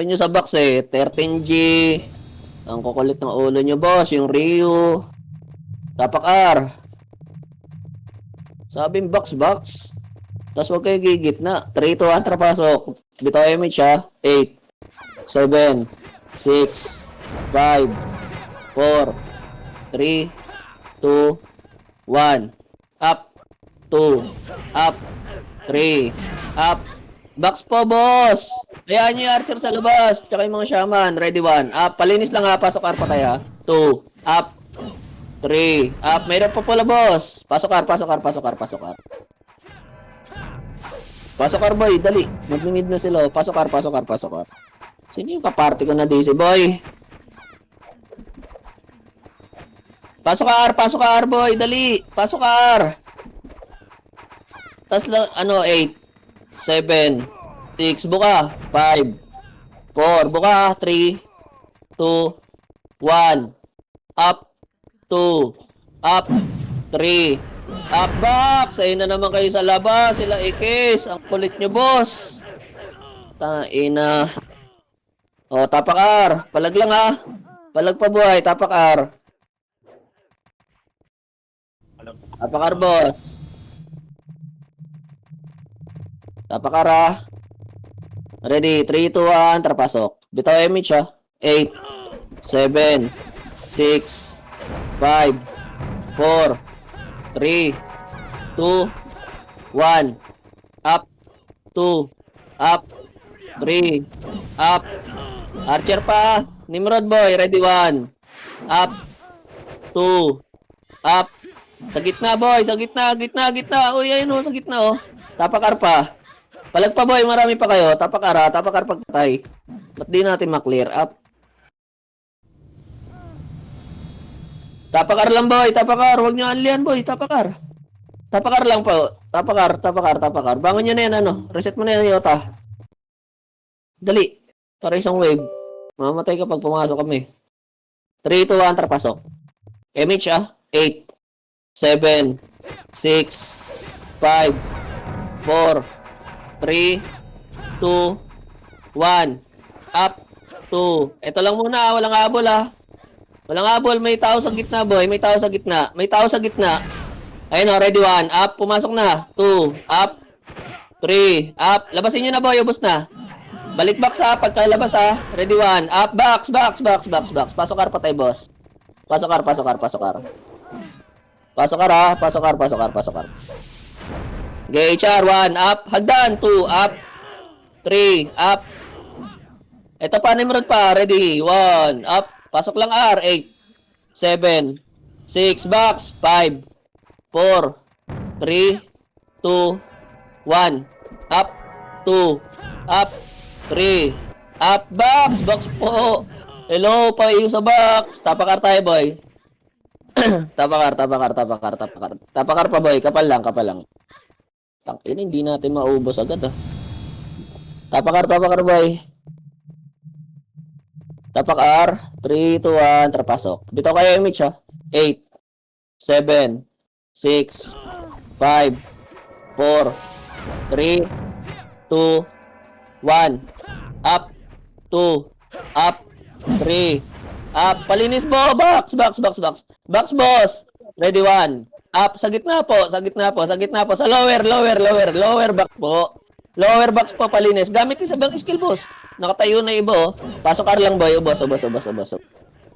Nyo sa box eh, 13G. Ang kukulit ng ulo nyo, boss. Yung Ryu. Tapak R. Sabing box. Tapos huwag kayo gigit na. 3, 2, 1, trapasok. Bitaw image ha. 8, 7, 6, 5, 4, 3, 2, 1. Up. 2. Up. 3. Up. Box po, boss. Hayaan nyo yung archer sa labas. Tsaka yung mga shaman. Ready 1. Up. Palinis lang ha. Pasok R pa tayo ha. 2. Up. 3. Up. Mayroon pa pala, boss. Pasok R. Pasok R. Pasok R, boy. Dali. Maglingid na sila. Pasok R. Sino yung kaparty ko na DC, boy? Pasok R, boy. Dali. Pasok R. Tapos lang, 8, 7, 6, buka, 5, 4, buka, 3, 2, 1, up, 2, up, 3, up, box. Ayun na naman kayo sa labas, sila ikis. Ang kulit nyo, boss. Ina. O, tapak R. Palag lang ha. Palag pa, buhay. Tapak R. Tapak R, boss. Tapakara. Ready? 3, 2, 1. Trapasok. Bitaw image ha. 8, 7, 6, 5, 4, 3, 2, 1. Up. 2. Up. 3. Up. Archer pa. Nimrod boy. Ready 1. Up. 2. Up. Sa gitna boy. Sa gitna. Uy, ayun o. Sa gitna o. Tapakar pa. Palag pa boy, marami pa kayo. Tapakar pagpatay. Ba't di natin ma-clear up? Tapakar lang boy, tapakar. Huwag nyo anlian boy, tapakar. Tapakar lang po. Tapakar. Bangon nyo na yan, Reset mo na yan, Yota. Dali. Para isang wave. Mamatay ka pag pumasok kami. 3, 2, 1, trapasok. MH 8, 7, 6, 5, 4, 3, 2, 1. Up. 2. Ito lang muna. Walang habol Walang habol. May tao sa gitna boy. May tao sa gitna. Ayun o. Ready 1. Up. Pumasok na. 2. Up. 3. Up. Labasin nyo na boy. Ubus na. Balik box Pagkalabas Ready 1. Up. Box. Pasok R patay boss. Pasok R. Pasok R. HR 1 up, hagdan 2 up, 3 up. Ito pa Nimrod pa, ready 1 up, pasok lang R 8, 7, 6 box 5, 4, 3, 2, 1 up, 2 up, 3 up, box po. Hello pa iyo sa box. Tapakar tayo boy. Tapakar pa boy, kapal lang. Tangina, hindi natin maubos agad Tapakar boy. Tapakar. 3, 2, 1. Trapasok. Bitaw kayo image 8, 7, 6, 5, 4, 3, 2, 1. Up. 2. Up. 3. Up. Palinis bo. Box, boss. Ready 1. Up, sa gitna po. Sa lower box po. Lower box po, palinis. Gamit din sa bang skill, boss. Nakatayo na ibo. Pasok R lang, boy. Ubos.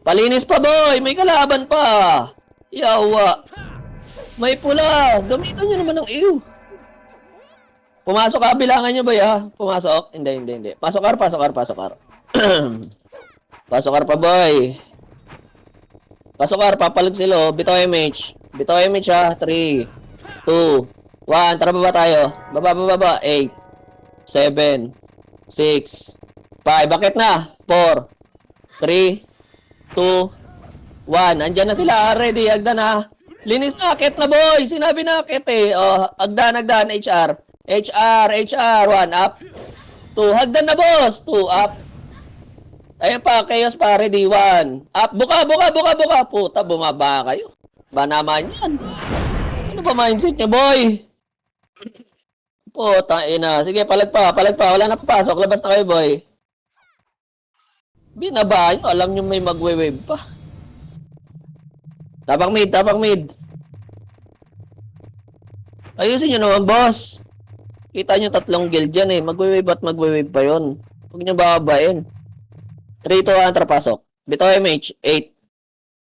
Palinis pa, boy. May kalaban pa. Yawa. May pula. Gamitan nyo naman ng iyo. Pumasok ka, bilangan nyo, boy, Pumasok. Hindi. Pasok R. Pasok R pa, boy. Pasok R, papalag sila, Bitaw image 3, 2, 1. Tara, baba tayo. Baba. 8, 7, 6, 5. Bakit na? 4, 3, 2, 1. Andyan na sila. Ready. Agdan Linis na. Akit na, boy. Sinabi na akit Agdan. HR. 1 up. 2. Hagdan na, boss. 2 up. Ayun pa. Chaos pa. Ready. 1 up. Buka. Puta, bumaba kayo. Ba naman yan? Ano ba mindset niya, boy? Puta ina. Sige, palag pa. Wala na papasok. Labas na kayo, boy. Binaba nyo, alam nyo may magwe-wave pa. Tapang mid, tapang mid. Ayusin nyo naman, boss. Kita nyo tatlong guild dyan eh. Magwe-wave at magwe-wave pa yun. Huwag nyo bababain. 3, 2, 1, trapasok. Bitaw MH. 8,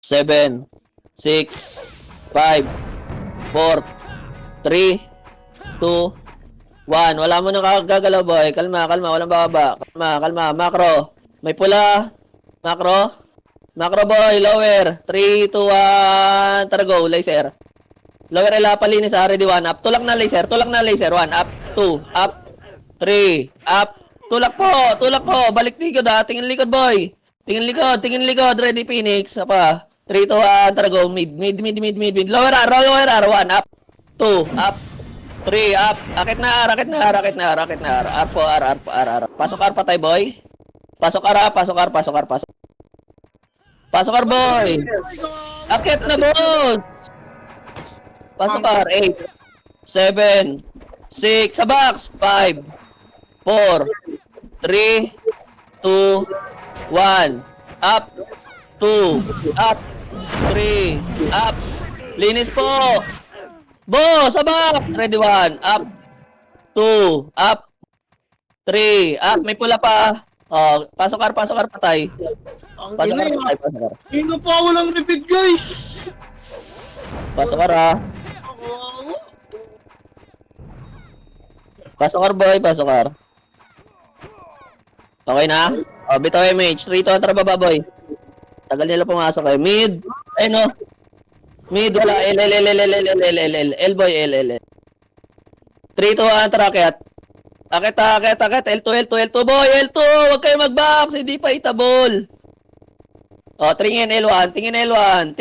7, 6, 5, 4, 3, 2, 1. Wala mo nang gagalaw, boy. Kalma, kalma. Walang bababa. Kalma, kalma. Macro. May pula. Macro. Macro, boy. Lower. 3, 2, 1. Tara, go. Laser. Lower ela palinis. Ready, 1 up. Tulak na laser. Tulak na laser. 1 up. 2 up. 3 up. Tulak po. Tulak po. Balik likod, ha. Tingin likod, boy. Tingin likod. Tingin likod. Ready, Phoenix. Apa. 3, 2, 1. Tara, go. Mid. Mid, mid, mid, mid, mid. Lower R. Lower R. 1 up. 2 up. 3 up. Rakit na, rakit na, rakit na, rakit na. R po, R, R po, R, R. Pasok R patay, boy. Pasok R, pasok R, pasok R, pasok. Pasok R, boy. Akit na, boss. Pasok R, 8, 7, 6, sa box, 5, 4, 3, 2, 1, up, 2, up, 3, up. Linis po. Boss, sa box. Ready, 1. Up. 2. Up. 3. Up. May pula pa. Oh, pasok R, patay. Pasok R, patay, pasok R. Sino pa walang repeat, guys? Pasok R, ha. Pasok R, boy. Pasok R. Okay na? Oh, bitaw MH. 3 to atra baba, boy. Tagal nila pumasok eh. Mid. Ay, no. Mid, wala. L, boy, L. 3, 2, 1, tara, akit. Akit. L2, boy, L2. Huwag kayo mag-box. Hindi pa itabol. O, tingin L1. Tingin L1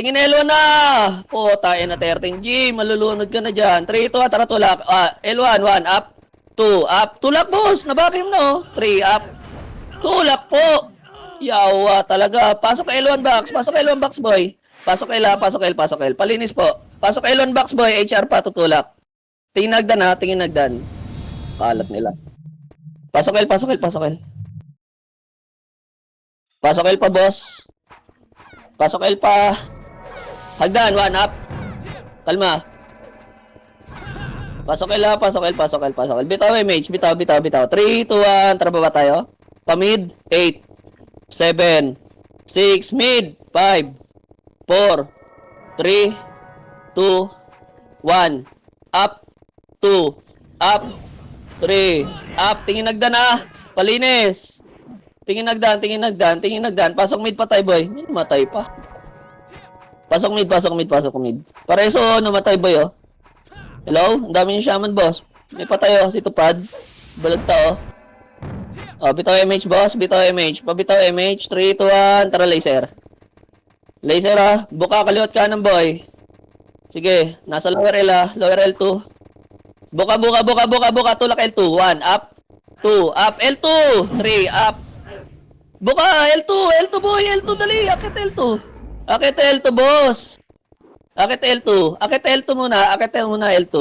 na. Puta, na 13G. Malulunod ka na dyan. 3, 2, tara, tulak. L1, 1, up. 2, up. Tulak, boss. Nabakim no. 3, up. Tulak po. Yawa talaga. Pasok L1 box. Boy. Pasok L. Palinis po. Pasok L1 box, boy. HR pa, tutulak. Tingin nagdan, ha. Tingin nagdan. Kalat nila. Pasok L. Pasok L pa, boss. Pasok L pa. Hagdan, 1 up. Kalma. Pasok L. Bitaw MH. Bitaw. 3, 2, 1. Tara baba tayo. Pamid. 8, 7, 6. Mid. 5, 4, 3, 2, 1. Up. 2, up. 3, up. Tingin nagdan, ha. Palinis. Tingin nagdan. Pasok mid patay, boy. May namatay pa. Pasok mid. Pareso, namatay, boy, oh. Hello? Ang dami yung shaman, boss. May patay, oh. Si Tupad. Balagta, oh. Oh, bitaw MH, boss. Pabitaw MH. 3, 2, 1. Tara, laser. Laser, ha. Buka, kaliwat kanan, boy. Sige. Nasa lower L, ha. Lower L2. Buka. Tulak L2. 1, up. 2, up. L2. 3, up. Buka, L2, boy. L2, dali. Akit L2, boss. Akit L2 muna, L2.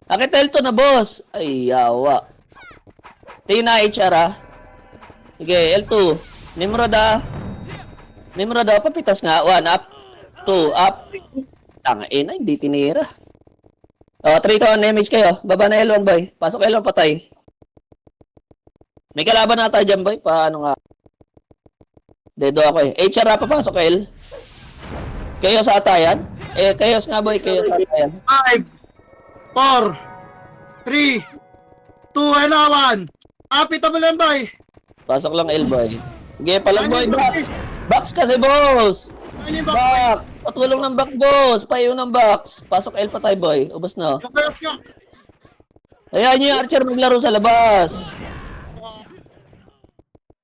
Akit L2 na, boss. Ay, yawa. Tina HR, ha. Sige, L2. Nimrod, papitas nga. 1, up. 2, up. Tangain, hindi tinira. O, 3 to on image kayo. Baba na L1, boy. Pasok L1, patay. May kalaban na tayo dyan, boy. Paano nga? Dedo ako eh. HR, papasok L. Chaos ata yan? Chaos nga, boy. Chaos ata yan. 5, 4, 3, 2, and 1. Apit mo lang, boy. Pasok lang L, boy. Sige, palang, boy. Box kasi, boss. Back. Patulong ng back, boss. Payo ng box. Pasok L patay, boy. Ubos na. Ayan yung archer maglaro sa labas.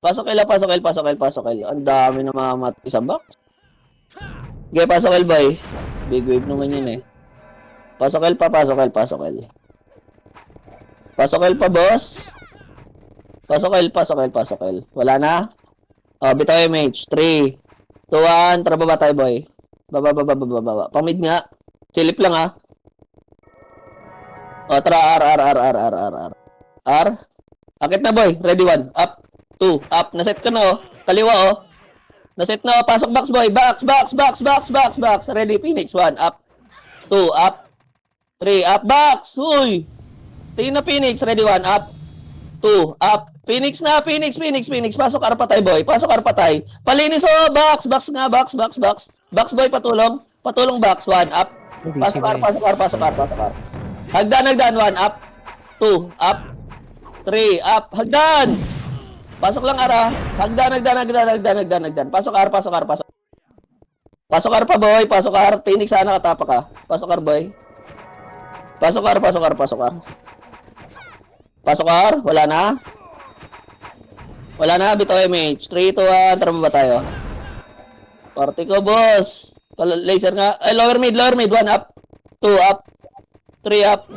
Pasok L. Ang dami na mamamatay sa box. Okay, pasok L, boy. Big wave naman yun eh. Pasok L pa. Pasok L pa, boss. Pasok L. Wala na? Oh, bitaw MH. 3, 2, 1. Tara baba tayo, boy. Baba. Pamid nga. Silip lang, ha. O, tara. R. Akit na, boy. Ready, 1. Up. 2. Up. Naset ka na, oh. Kaliwa, oh. Naset na, pasok box boy. Box. Ready, Phoenix. 1, up. 2, up. 3, up. Box. Huy. Tingin na Phoenix. Ready, 1, up. 2, up. Phoenix na, Phoenix. Pasok arpatay boy. Palinis oh, box. Box. Box boy, patulong. Box. 1, up. Pasok ar. Hagdan. 1, up. 2, up. 3, up. Hagdan. Pasok lang ara. Hagdan. Pasok ar. Pasok ar pa boy. Phoenix sana katapa ka. Pasok ar boy. Pasok ar. Wala na. Bitaw MH. 3, 2, 1. Tara ba tayo? Party ko boss. Laser nga. Ay, lower mid. 1 up. 2 up. 3 up.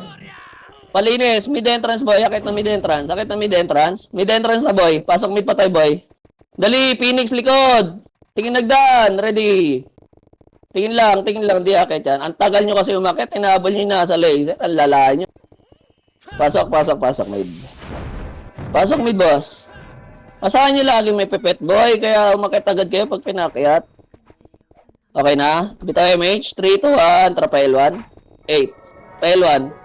Palinis, mid entrance boy, akit na mid entrance. Mid entrance na boy, pasok mid patay boy. Dali, Phoenix likod. Tingin nagdaan, ready. Tingin lang, di akit yan. Ang tagal nyo kasi umakit, tinabol nyo na sa laser, ang lala nyo. Pasok mid. Pasok mid boss. Asahan nyo laging may pipet boy, kaya umakit agad kayo pag pinakyat. Okay na, bitaw MH, 3, 2, 1, trapail 1, 8, pail 1.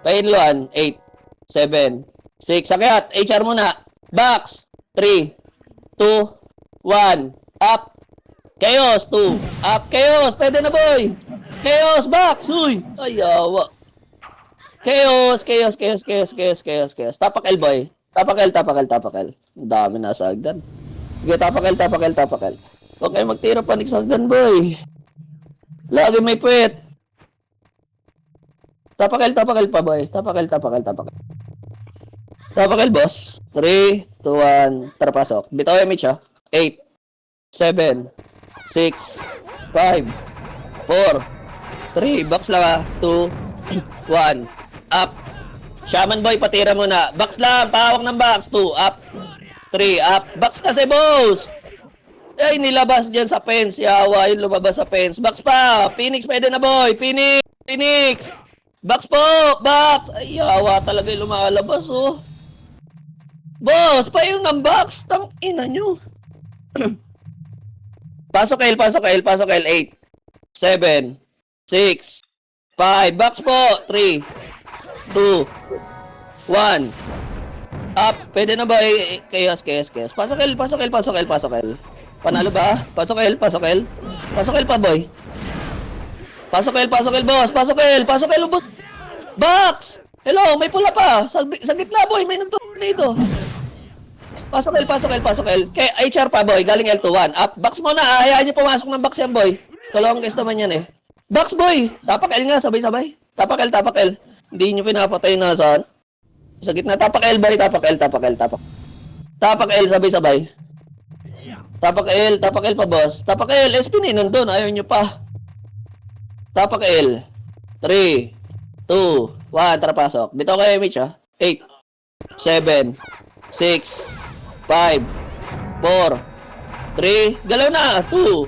Pail 1, 8, 7, 6. Sakyat, HR muna. Box. 3, 2, 1. Up. Chaos. 2. Up. Chaos. Pwede na boy. Chaos. Box. Uy. Ayawa. Chaos. Tapak L boy. Tapak L. Ang dami na sa agdan. Sige, tapak L. Okay, magtira panik sa agdan boy. Lagi may puwet. Tapak L pa boy. Tapak L boss. 3, 2, 1. Tara pasok. Bitaw MH 8, 7, 6, 5, 4, 3. Box lang 2, 1. Up. Shaman boy, patira muna. Box lang. Pahawak ng box. 2, up. 3, up. Box kasi boss. Ay, nilabas dyan sa fence. Yawa yung lumabas sa fence. Box pa. Phoenix pwede na boy. Phoenix. Box po! Box! Ay, yawa talaga yung lumalabas, oh. Boss, pa yung ng box. Tang ina nyo. Pasok L. 8, 7, 6, 5. Box po! 3, 2, 1. Up. Pwede na ba? Chaos. Pasok L. Panalo ba? Pasok L pa, boy. Pasok L, boss. Pasok L, boss. Box! Hello, may pula pa. Sa gitna, boy. May nagtornado. Pasok L. Kay HR pa, boy. Galing L2-1. Up. Box mo na. Hayaan nyo pumasok ng box yan, boy. Dalawang guys naman yan, eh. Box, boy. Tapak L nga. Sabay-sabay. Tapak L. Hindi nyo pinapatay na saan. Sa gitna. Tapak L, boy. Tapak L, sabay-sabay. Tapak L pa, boss. Tapak L. SP na nandun. Ayaw nyo pa. Tapak L. 3, 2, 1. Tara pasok. Bitaw kayo, Mitch, 8, 7, 6, 5, 4, 3. Galaw na. 2,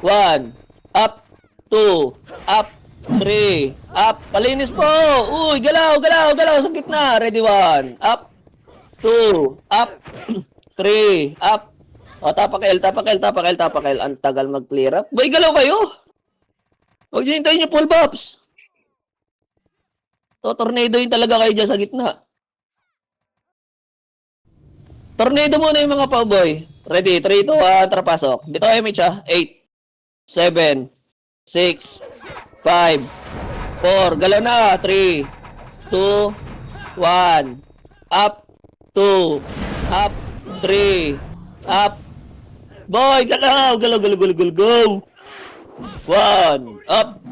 1. Up. 2. Up. 3. Up. Palinis po. Uy, galaw. Sa gitna. Ready, 1. Up. 2. Up. 3. Up. O, tapak L. Ang tagal mag-clear up. Boy, galaw kayo. Huwag nyo hintayin yung full buffs. Tornado yun talaga kayo dyan sa gitna. Tornado muna yung mga pauboy. Ready? 3, 2, 1. Tara pasok. Dito kayo, Mitch, 8, 7, 6, 5, 4. Galaw na. 3, 2, 1. Up. 2. Up. 3. Up. Boy, galaw. Go. 1. Up.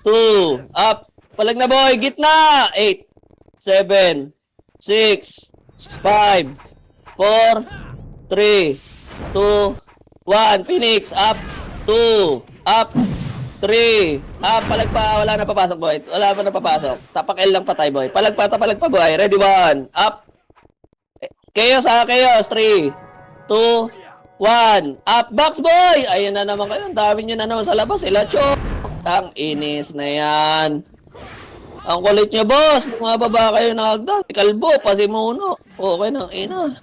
2. Up. Palag na boy. Gitna. 8. 7. 6. 5. 4. 3. 2. 1. Phoenix. Up. 2. Up. 3. Up. Palag pa. Wala na papasok boy. Wala pa na papasok. Tapak L lang patay boy. Palag pa boy. Ready 1. Up. Chaos. Chaos. 3. 2. 1. Up. Box boy. Ayan na naman kayo. Ang dami nyo na naman sa labas. Sila chok. Tang inis na yan. Ang kulit nyo boss. Bumababa kayo ng hagdan. Kalbo. Pasimuno. Okay na. Ina.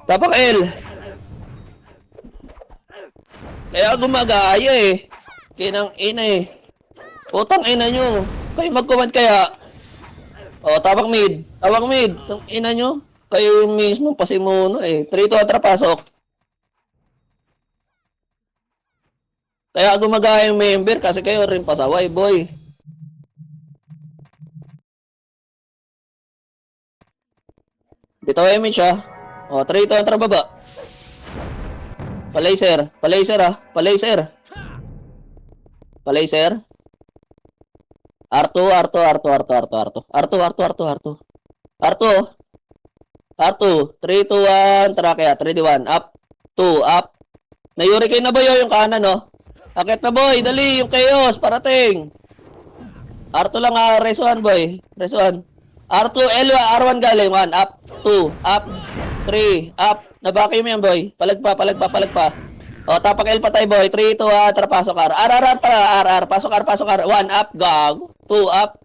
Tapak L. Kaya gumagaya eh. Kinang ina eh. Putang ina nyo. Kayo mag-command kaya. O, tabak mid. Tabak mid. Tang ina nyo. Kayo yung mismo pasimuno eh. 3-2 pasok. Kaya gumagaya yung member kasi kayo rin pasaway, boy. Dito image ah. O, 3-2 baba. Palaser. Palaser ah. Palaser. Palaser. R2, R2, R2, R2, R2, R2. R2, R2, R2, R2. R2. R2. 3, 2, 1. Tara kaya. 3, 2, 1. Up. 2, up. Nayuri kayo na ba yung kanan, no? Akit na, boy. Dali. Yung chaos. Parating. R2 lang, resuan, boy. Resuan. R2, L1, R1 galing. 1, up. 2, up. 3, up. Nabakim yan, boy. Palagpa, palagpa, palagpa. O, tapak L patay, boy. 3, 2, 1. Tara, pasok R. R, para, R. Pasok R, pasok R. 1, up. Gag. 2, up.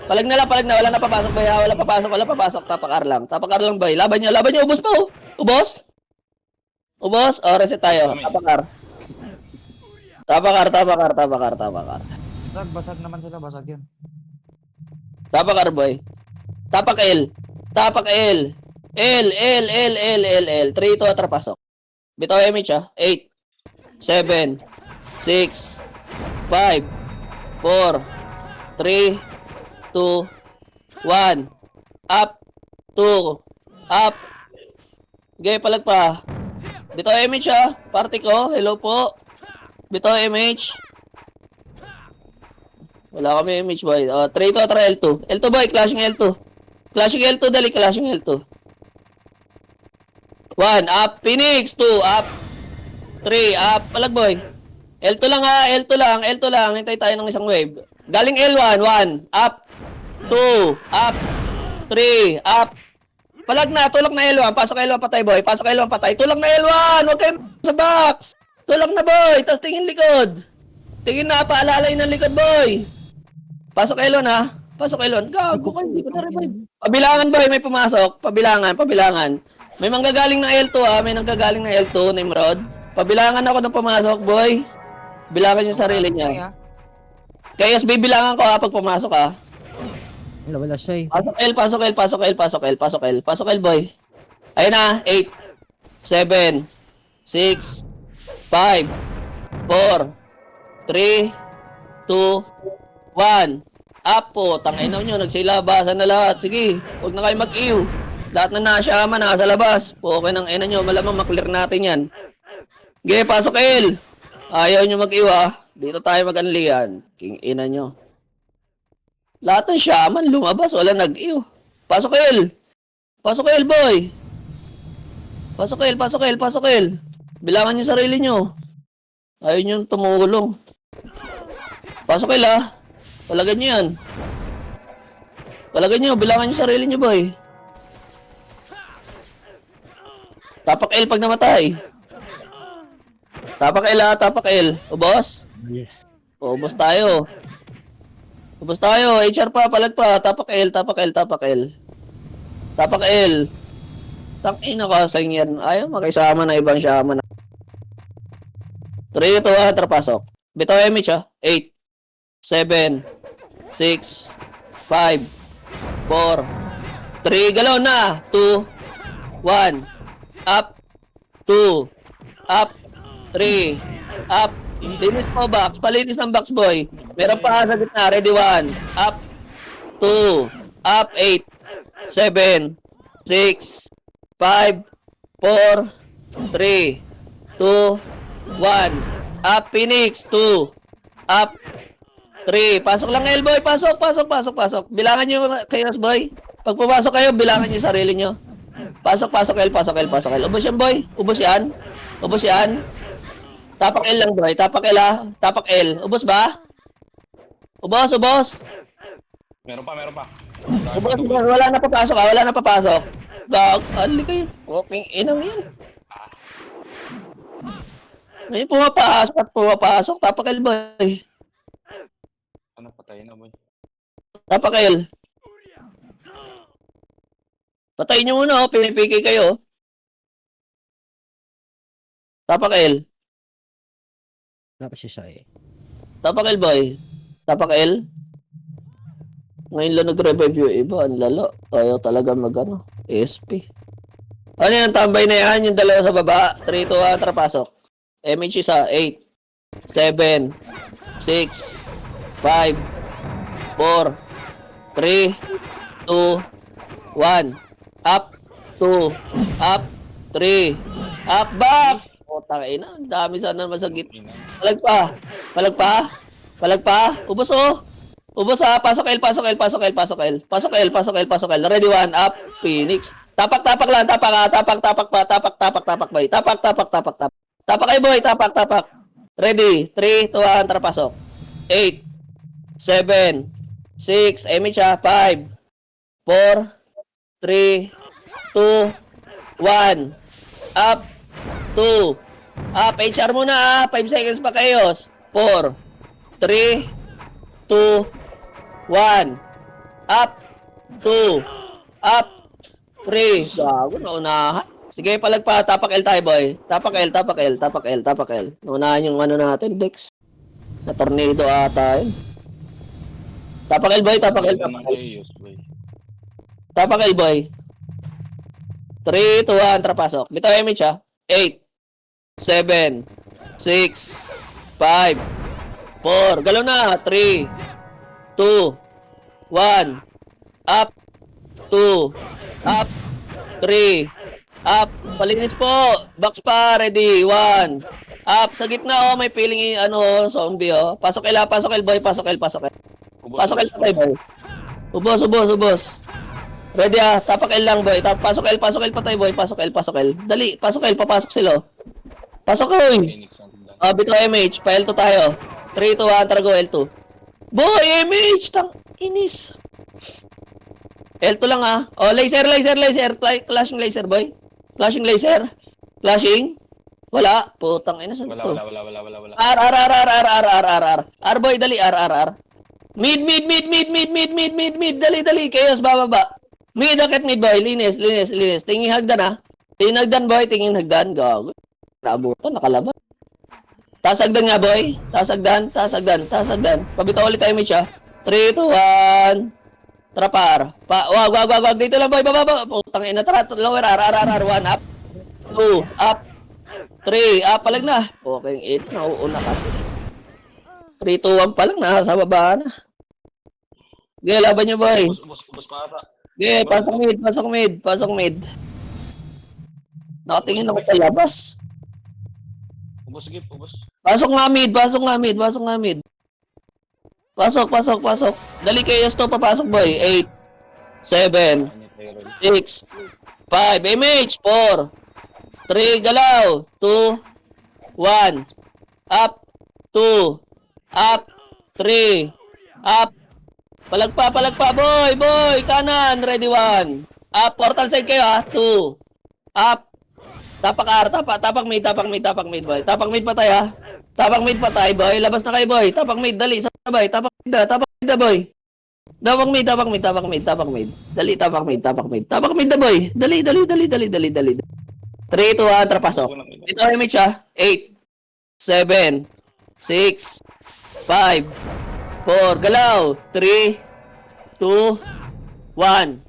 Palag na lang, palag na. Wala na papasok, boy. Wala papasok, wala papasok. Tapak R lang. Tapak R lang, boy. Laban nyo, laban nyo. Ubos pa, oh. Ubos? Ubos? O, reset tayo. Tapak R. Tapak R, tapak R, tapak R, tapak R. Basag naman sila, basag yan. Tapak R, boy. Tapak L. Tapak L. L, L, L, L, L, L. 3, 2, tara, pasok. Bitaw image, ah. 8, 7, 6, 5, 4, 3, 2, 1. Up. 2. Up. Okay, palag pa. Bitaw image, ah. Party ko. Hello po. Bitaw image. Wala kami image, boy. 3 to, tara L2. L2, boy. Clashing L2. Clashing L2, dali. Clashing L2. 1, up. Phoenix. 2, up. 3, up. Palag, boy. L2 lang, ha. L2 lang. L2 lang. Hintay tayo ng isang wave. Galing L1. 1, up. 2, up. 3, up. Palag na. Tulak na L1. Pasok L1, patay, boy. Pasok L1, patay. Tulak na L1. Huwag kayo sa box. Tulak na, boy. Tapos tingin likod. Tingin na. Paalalay ng likod, boy. Pasok Elon, ha? Pasok Elon. Gago ka, hindi ko na-revive. Pabilangan, boy. May pumasok. Pabilangan, pabilangan. May manggagaling ng L2, ha? May nanggagaling ng L2, Nimrod. Pabilangan ako ng pumasok, boy. Bilangan yung sarili niya. Kaya bibilangan ko, ha, pag pumasok, ha? Wala siya eh. Pasok L, pasok L, pasok L, pasok L, pasok L. Pasok L, boy. Ayun na, 8, 7, 6, 5, 4, 3, 2, 1. Up po. Tanginaw nyo. Nagsilabasan na lahat. Sige. Huwag na kayo mag-iw. Lahat na nasyaman. Nasa labas. Po, okay ng ina nyo. Malamang maklear natin yan. Sige, pasok L. Ayaw nyo mag-iw, ha. Dito tayo mag-anlian. King ina nyo. Lahat ng shaman lumabas. Wala nag-iw. Pasok L. Pasok L, boy. Pasok L, pasok L, pasok L. Bilangan nyo sarili nyo. Ayaw nyo tumulong. Pasok L, ha. Palagan nyo yan. Palagan nyo. Bilangan nyo sarili nyo, boy. Tapak L pag namatay. Tapak L, ha. Tapak L. Ubos? Ubos tayo. Ubos tayo. HR pa. Palag pa. Tapak L. Tapak L. Tapak L. Tapak L. Tangina ka sa yan. Ayaw makisama na ibang shaman. 3, 2, 1. Trapasok. Bitaw image, ha. 8, 7, 6, 5, 4, 3, galaw na. 2, 1, up, 2, up, 3, up. Linis po box. Palinis ng box, boy. Meron pa sa gitna. Ready, 1, up, 2, up, 8, 7, 6, 5, 4, 3, 2, 1, up, Phoenix, 2, up, 3. Pasok lang L, boy. Pasok, pasok, pasok, pasok. Bilangan nyo, Chaos, boy. Pag pumasok kayo, bilangan nyo sarili nyo. Pasok, pasok L, pasok L, pasok L. Ubos yan, boy. Ubos yan. Ubos yan. Tapak L lang, boy. Tapak L, ha. Tapak L. Ubos ba? Ubos, ubos. Meron pa, meron pa. Ubos, ubos. Wala na papasok, ha. Wala na papasok. Gag. Ali kayo. Okay, inang yan. Ngayon pumapasok at pumapasok. Tapak L, boy. Ano, patayin na, boy. Tapak L. Patayin nyo muna, oh. Pinipiki kayo. Tapak L. Wala pa si Shai. Tapak L, boy. Tapak L. Ngayon lang nag-revive yung iba. Ang lalo. Ayaw talaga mag-ano. ASP. Ano yan? Tambay na yan. Yung dalawa sa baba. 3, 2, 1. Tara, pasok. MH isa. 8, 7, 6, 5, 4, 3, 2, 1. Up. 2. Up. 3. Up. Back. O, tangina. Ang dami sana masagit. Palag pa. Palag pa. Palag pa. Ubos, oh. Ubos, ha. Pasok L, pasok L, pasok L, pasok L. Pasok L, pasok L, pasok L. Ready, 1. Up. Phoenix. Tapak, tapak lang. Tapak, ha. Tapak, tapak pa. Tapak, tapak, tapak, boy. Tapak, tapak, tapak, tapak. Tapak kayo, boy. Tapak, tapak. Ready. 3, 2, 1. Tara, pasok. 8, 7, 6. MH, ha. 5, 4, 3, 2, 1. Up. 2. Up. HR muna, ha. 5 seconds pa kayo. 4, 3, 2, 1. Up. 2. Up. 3. Gago, naunahan. Sige, palagpa. Tapak L tayo, boy. Tapak L, tapak L, tapak L, tapak L. Naunahan yung ano natin, Dex. Na tornado ata yun. Tapak L, boy. Tapak L, tapak L. Tapak L, boy. 3, 2, 1. Tara, pasok. Bitaw MH, ha. 8, 7, 6, 5, 4. Galaw na. 3, 2, 1. Up. 2. Up. 3. Up. Palinis po. Box pa. Ready. 1. Up. Sa gitna, oh. May feeling ano, zombie, oh. Pasok L, pasok L, boy. Pasok L, pasok L. Pasok L, patay, boy. Ubos, ubos, ubos. Ready, ah. Tapak L lang, boy. Pasok L, patay, boy. Pasok L, pasok L. Dali. Pasok L, papasok sila. Pasok, boy. Bito MH. Pa L2 tayo. 3, 2, 1. Tara, go L2. Boy, MH. Tang inis. L2 lang, ah. Oh, laser, laser, laser. Clashing laser, boy. Clashing laser. Clashing. Wala. Putang ina, saan to? Wala. R, boy, dali. R. Mid. Dali. Chaos, bababa. Mid, akit mid, boy. Linis. Tingin hagdan, ah. Tingin hagdan, boy. Tingin hagdan. Gago. Naabutan, nakalaban. Tasagdan nga, boy. Tasagdan. Pabitaw ulit tayo, Mitch, ah. 3, 2, 1. Tara, par. Wag. Dito lang, boy. Baba. Putang ina. Tara, lower. R. 1. Up. 2. Up. 3. Up. Palag na. Okay, 8. Nauuna kasi. 3, 2, 1 pa lang. Nasa baba na. Okay, laban nyo, boy. Ubus pa ata. Okay, pasok mid. Nakatingin ako sa labas. Ubus. Pasok nga mid. Pasok. Dali kayo to, papasok, boy. 8, 7, 6, 5, MH, 4, 3, galaw, 2, 1, up, 2, up, 3, up, palagpa, boy, kanan, ready, 1, up, portal side kayo, ha, 2, up, tapak R, tapak mid, boy. Tapak mid pa tayo, ha. Tapak mid pa tayo, boy. Labas na kayo, boy. Tapak mid, dali. Sabay. Tapak mid, boy. Tapak mid. Dali, tapak mid. Tapak mid na, boy. Dali. 3, 2, 1, trapasok. Ito ay MH, ha. 8, 7, 6, 5, 4, galaw. 3, 2, 1.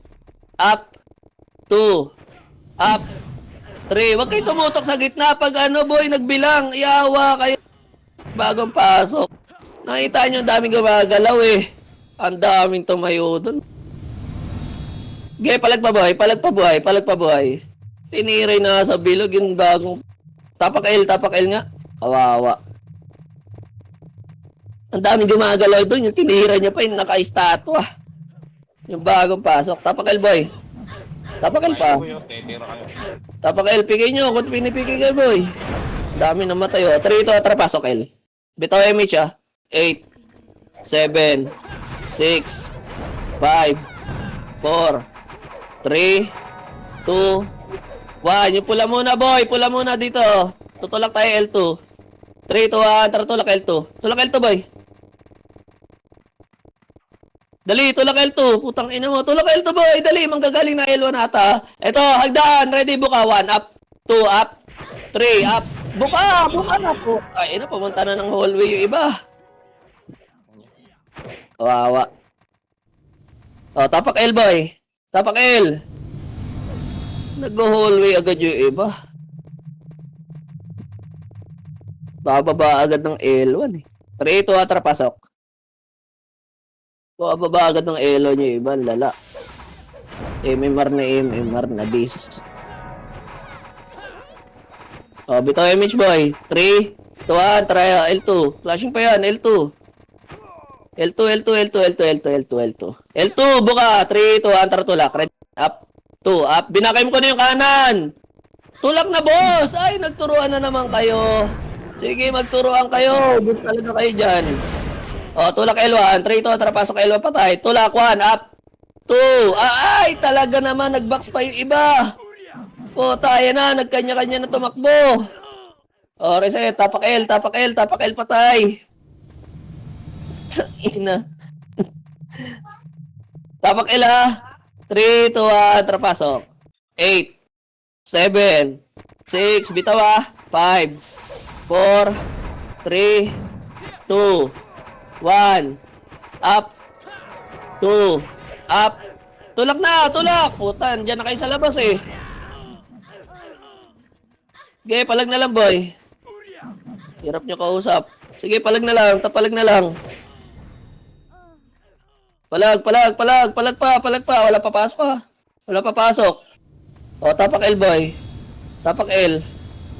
Up. 2. Up. 3. Huwag kayo tumutok sa gitna pag ano, boy, nagbilang. Iawa kayo. Bagong pasok. Nakita nyo, ang daming gumagalaw, eh. Ang daming tumayo dun. Okay, palag pa buhay. Tiniray na sa bilog yung bagong... Tapak L nga. Kawawa. Ang daming gumagalaw dun. Yung tinira niya pa, yung naka-estatwa. Yung bagong pasok. Tapak L, boy. Tapak L pa. Titira kayo. Tapak L, pigay nyo. Kung pinipigay kayo, boy. Dami namatay, oh. 3 ito, tara, pasok L. Bitaw MH, ah. 8, 7, 6, 5, 4, 3, 2, 1. Yung pula muna, boy. Pula muna dito. Tutulak tayo L2. 3, 2, 1. Tara, tulak L2. Tulak L2, boy. Dali, tulak L2. Putang ina mo. Tulak L2, boy. Dali, manggagaling na L1 ata. Ito, hagdan. Ready, buka. 1, up. 2, up. 3, up. Buka na po. Ay, na, pumunta na ng hallway yung iba. Kawawa. Oh, tapak L, boy. Tapak L. Nag-hallway agad yung iba. Bababa agad ng L1 eh. 3, 2, atra, pasok. Bababa agad ng L1 yung iba, lala. MMR na dis. Oh, bitaw image boy. 3, 2, 1, try L2. Flashing pa yan, L2. L2, buka. 3, 2, 1, tara tulak. Red, up, 2, up. Binakay mo ko na yung kanan. Tulak na, boss. Ay, nagturuan na naman kayo. Sige, magturuan kayo. Bus talaga kayo dyan. O, tulak L1. 3, 2, tara pasok L1 patay. Tulak 1, up, 2. Ay, talaga naman. Nagbox pa yung iba. O, tayo na. Nagkanya-kanya na tumakbo. O, reset. Tapak L patay. Ina. Tapak L ha. 3, 2, 1, tara pasok. 8, 7, 6, bitaw ha. 5, 4, 3, 2, 1, up, 2, up. Tulak na, tulak. Putan, dyan na kayo sa labas eh. Sige, palag na lang boy. Hirap nyo kausap. Sige, palag na lang, tapalag na lang. Palag pa. Wala papasok ha. Wala papasok. O, tapak L boy. Tapak L.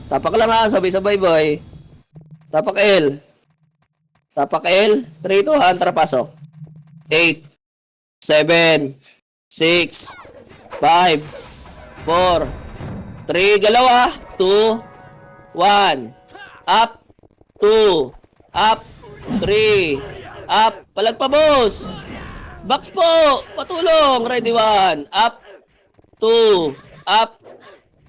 Tapak lang ha, sabay-sabay boy. Tapak L. 3, 2, 1, tara pasok. 8, 7, 6, 5, 4, 3, galaw ha. 2, 1, up, 2, up, 3, up, palag pa boss. Box po, patulong, ready 1, up, 2, up,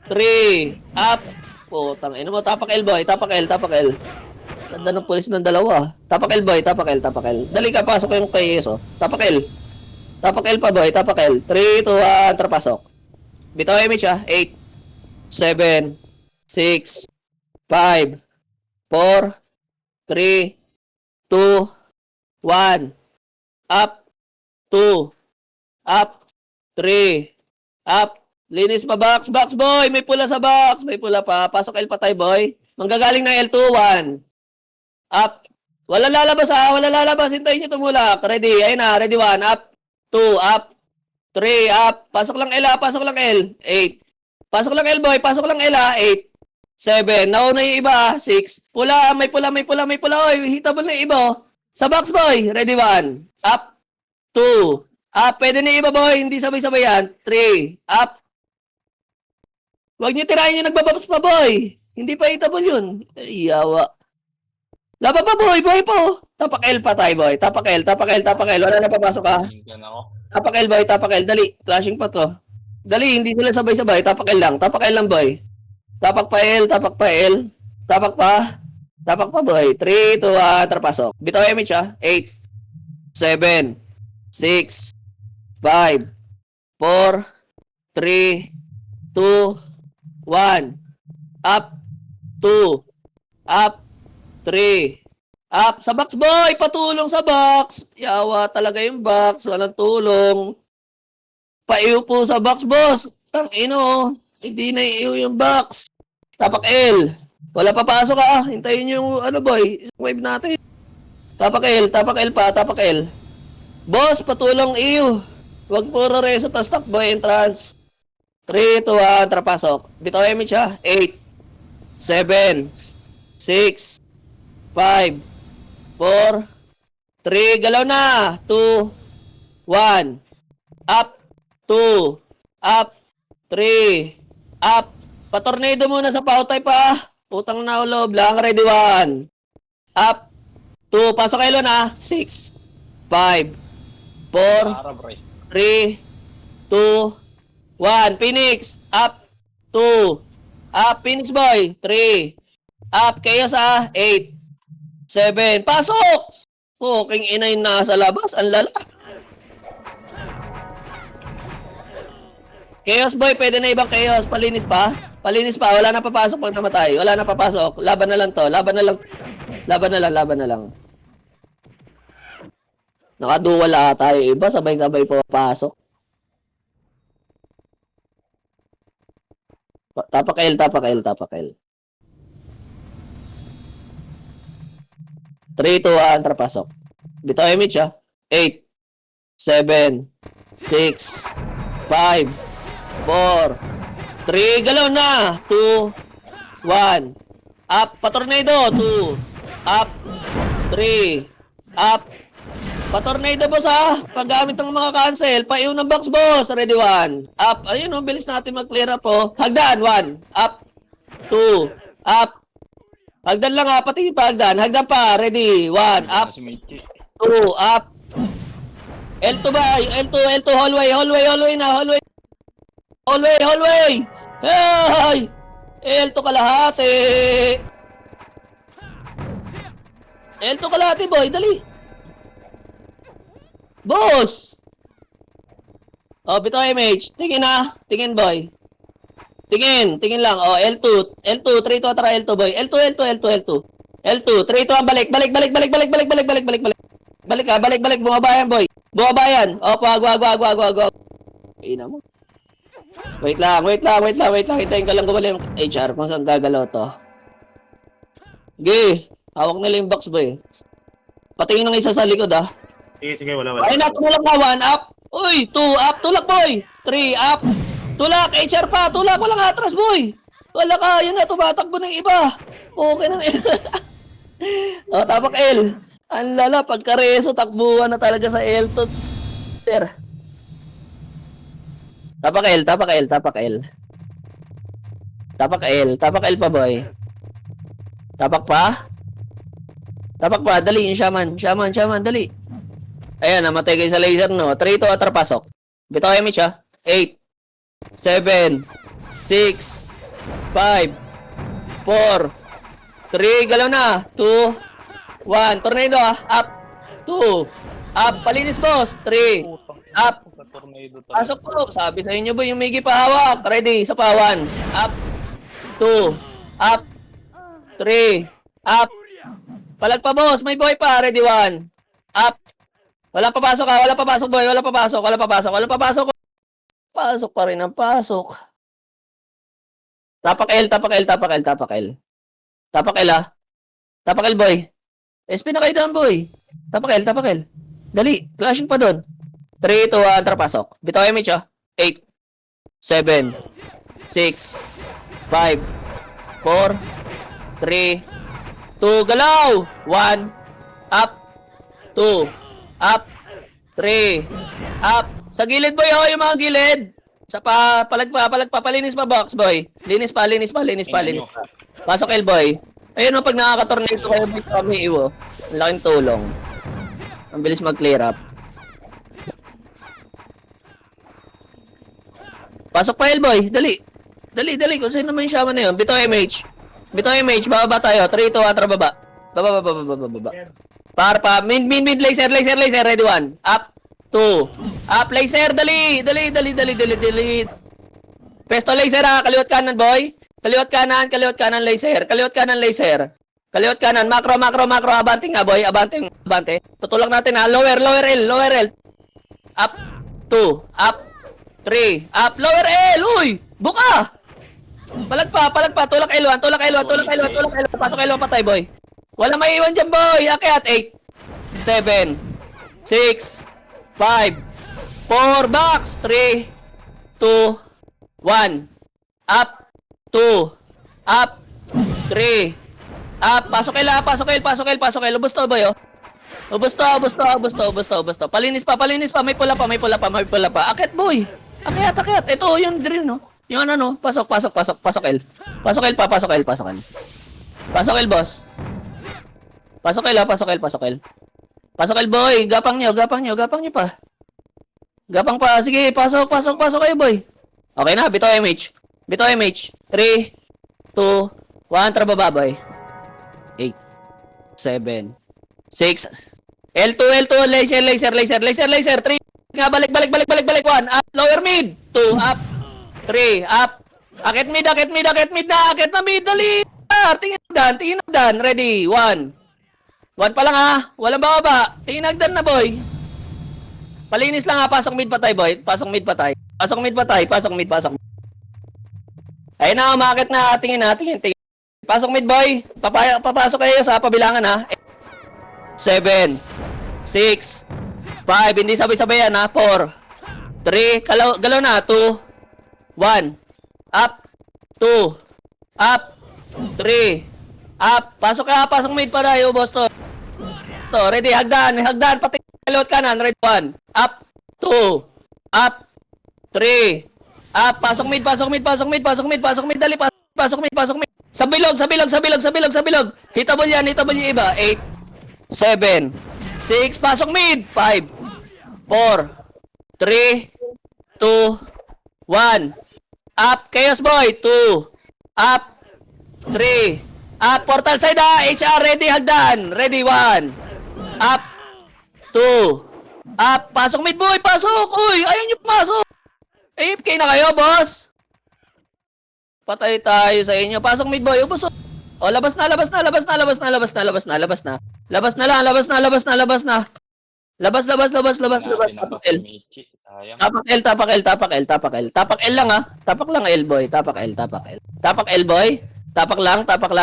3, up. Putang ina mo, tapak L boy, tapak L. Ganda ng pulis ng dalawa. Tapak L boy, tapak L. Dali ka, pasok yung kay Yeso. Tapak L pa boy, tapak L. 3, 2, 1, tara pasok. Bitaw image ha. 8, 7, 6, 5, 4, 3, 2, 1, up, 2, up, 3, up. Linis pa box boy. May pula sa box. May pula pa. Pasok L patay boy. Manggagaling ng L2, 1. Up. Wala lalabas ha. Wala lalabas. Hintayin nyo tumulak. Ready. Ayun na. Ready 1. Up. 2. Up. 3. Up. Pasok lang L ha. Pasok lang L. 8. Pasok lang L boy. Pasok lang L ha. 8. 7. Nauna yung iba. 6. Pula. May pula. Oy, hitable na yung iba. Sa box boy. Ready 1. Up. 2. Up. Pwede na yung iba boy. Hindi sabay-sabay yan. 3. Up. Huwag nyo tirahin yung nagbababs pa boy. Hindi pa hitable yun. Ay, yawa. Laba pa boy po. Tapak L patay boy. Tapak L. Wala na papasok ha. Tingnan ako. Tapak L boy, tapak L. Dali, flashing pa to. Dali, hindi sila sabay-sabay. Tapak L lang boy. Tapak pa L. Tapak pa boy. 3, 2, 1, tara pasok. Bitaw image ha. 8, 7, 6, 5, 4, 3, 2, 1, up, 2, up, 3, up. Sa box boy, patulong sa box. Yawa talaga yung box, walang tulong. Paiyo po sa box boss. Ang ino, hindi na iyo yung box. Tapak L. Wala papasok ha. Hintayin yung ano boy, isang wave natin. Tapak L pa. Boss, patulong iyo. Wag puro reso tas takbo entrance. 3, 2, 1, tara pasok. Bitaw image ha. 8, 7, 6, 5, 4, 3, galaw na. 2, 1, up, 2, up, 3, up. Patornado muna sa pautay pa. Putang na ulo. Blank ready 1. Up, 2, pasok kayo na. 6, 5, 4, Para bro. 3, 2, 1, Phoenix, up, 2, up, Phoenix boy, 3, up, Chaos 8, 7, pasok! Fucking ina yung nasa labas, ang lala. Chaos boy, pwede na ibang Chaos, palinis pa. Palinis pa. Wala na papasok pag namatay. Wala na papasok. Laban na lang to. Laban na lang. Laban na lang. Laban na lang. Nakaduwal tayo. Iba sabay-sabay pa papasok. Tapak L, tapak L, tapak L. 3, 2, 1, trapasok. Bitaw image 8, 7, 6, 5, 4, 3, galaw na. 2, 1, up, patornado. 2, up, 3, up, patornado boss paggamit ng mga cancel, paiw ng box boss, ready 1, up, ayun bilis natin mag-clear up hagdan, 1, up, 2, up, hagdan lang pati pa hagdan pa, ready, 1, up, Si Michi. 2, up, L2 ba, L2, hallway na, hallway, hey, L2 kalahati, boy, dali. Boss! Bitaw image. Tingin boy. Tingin lang. L2, 3 to atra L2 boy. L2, 3 to ang balik. Balik. Balik, bumabayan boy. Bumabayan. Wag. Ina mo. Wait lang. Hintayin ka lang gumaling yung HR kung saan gagalaw to. Sige. Hawak nila yung box boy. Patingin ng isa sa likod Sige, wala. Ay na, tumulak na, 1 up. Uy, 2 up, tulak boy. 3 up. Tulak, HR pa, tulak, walang atras boy. Wala ka, yun na, tumatakbo ng iba. Okay na. Tapak L. Ang lala, pagkareso, takbuhan na talaga sa L2. Tapak L pa boy. Tapak pa, dali yung shaman, dali. Ayan, namatay kayo sa laser, no? 3 to atrapasok. Bitaw image 8, 7, 6, 5, 4, 3, galaw na. 2, 1, tornado up. 2, up, palinis boss. 3, up. Pasok po. Sabi sa inyo boy, yung Miggy pa hawak. Ready, sa pa 1, up. 2, up. 3, up. Palag pa boss, may boy pa. Ready 1, up. Wala papasok boy, wala papasok. Pasok pa rin ang pasok. Tapak L. Tapak L boy. SP na kayo doon boy. Tapak L. Dali, clashing pa doon. 3, 2, 1, trapasok. Bitaw image 8, 7, 6, 5, 4, 3, 2, galaw. 1, up, 2, up, 3, up. Sa gilid boy, yung mga gilid. Sa palag pa, palinis pa box boy. Linis pa. Pasok L boy. Ayun pag nakaka-tornado kayo boy sa kami iwo. Ang laking tulong. Ang bilis mag-clear up. Pasok pa L boy, dali. Kung sino naman yung shaman na yun. Bitaw MH, bababa tayo. 3, 2, 1, baba. Baba. Mid, laser, ready 1. Up, 2. Up, laser, dali. Pesto laser kaliwat kanan boy. Kaliwat kanan laser. Kaliwat kanan, macro, abante nga boy, abante. Tutulak natin lower L. Up, 2. Up, 3. Up, lower L. Uy, buka. Palag pa, tulak L1. Pasok L1 patay boy. Wala maiiwan dyan, boy. Akyat. 8, 7, 6, 5, 4, box. 3, 2, 1. Up, 2. Up, 3. Up. Pasok L. Ubus to, boy, Ubus to. Palinis pa. May pula pa. Akyat, boy. Akyat. Ito, yung drill, no? Yung ano, pasok L. Pasok L, boss. Pasok L. Pasok L, boy. Gapang nyo pa. Gapang pa. Sige, pasok kayo, boy. Okay na, bitaw MH. 3, 2, 1, trababa, boy. 8, 7, 6, L2, laser, 3, nga, balik, 1, up, lower mid, 2, up, 3, up, Akit mid na mid, dali! Tingin hagdan, ready, 1. 1 pa lang ha, walang bababa, tingin hagdan na boy. Palinis lang ha, pasok mid patay boy, pasok mid patay. Ayun na, umakit na, tingin. Pasok mid boy, papasok kayo sa pabilangan ha. 7, 6, 5, hindi sabay-sabayan ha, 4, 3, galaw na, 2, 1, up, 2, up, 3, up, pasok mid pa tayo, boss to. Ready, hagdan, pati kalot kanan, ready, 1, up, 2, up, 3, up, pasok mid, dali, pasok mid. Sa bilog. Hitable yan yung iba, 8, 7, 6, pasok mid, 5, 4, 3, 2, 1, up, chaos boy, 2, up, 3, up, portal side ha, HR, ready, hagdan, ready, 1, up, 2, up, pasok mid boy, pasok, uy, ayaw nyo pumasok, AFK na kayo, boss, patay tayo sa inyo, pasok mid boy, ubos, o, labas na. Labas na. Tapak L. Sayang. Tapak L lang ha. Tapak lang L boy. Tapak L boy. Tapak lang ha. Tapak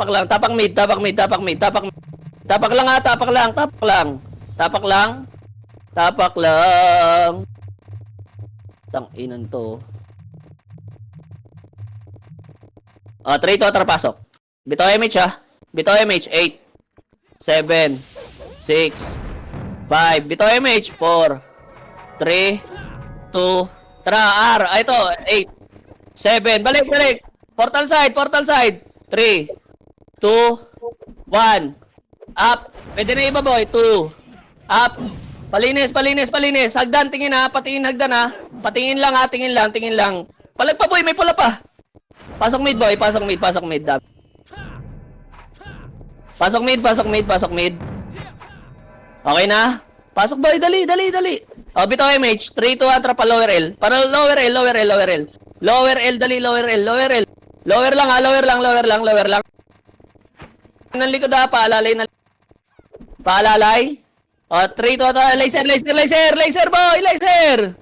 lang. Tapak mid. Tapak lang ha. Tapak lang. Tang inan to. 3 to pasok. Bitaw MH ha. 8, 7, 6, 5. Bitaw MH 4, 3, 2. Tara R. Ito 8, 7. Balik. Portal side. 3, 2, 1. Up. Pwede na iba boy. 2. Up. Palinis. Hagdan, tingin ha. Patingin hagdan ha. Patingin lang ha. Tingin lang. Palag pa boy. May pula pa. Pasok mid boy, pasok mid. Pasok mid. Okay na? Pasok boy, dali. O, bitaw MH, 3 to atra pa lower L. Para lower L. Lower L, dali, lower L. Lower lang. Nang likod ha, paalalay. O, 3 to atra, laser boy, laser.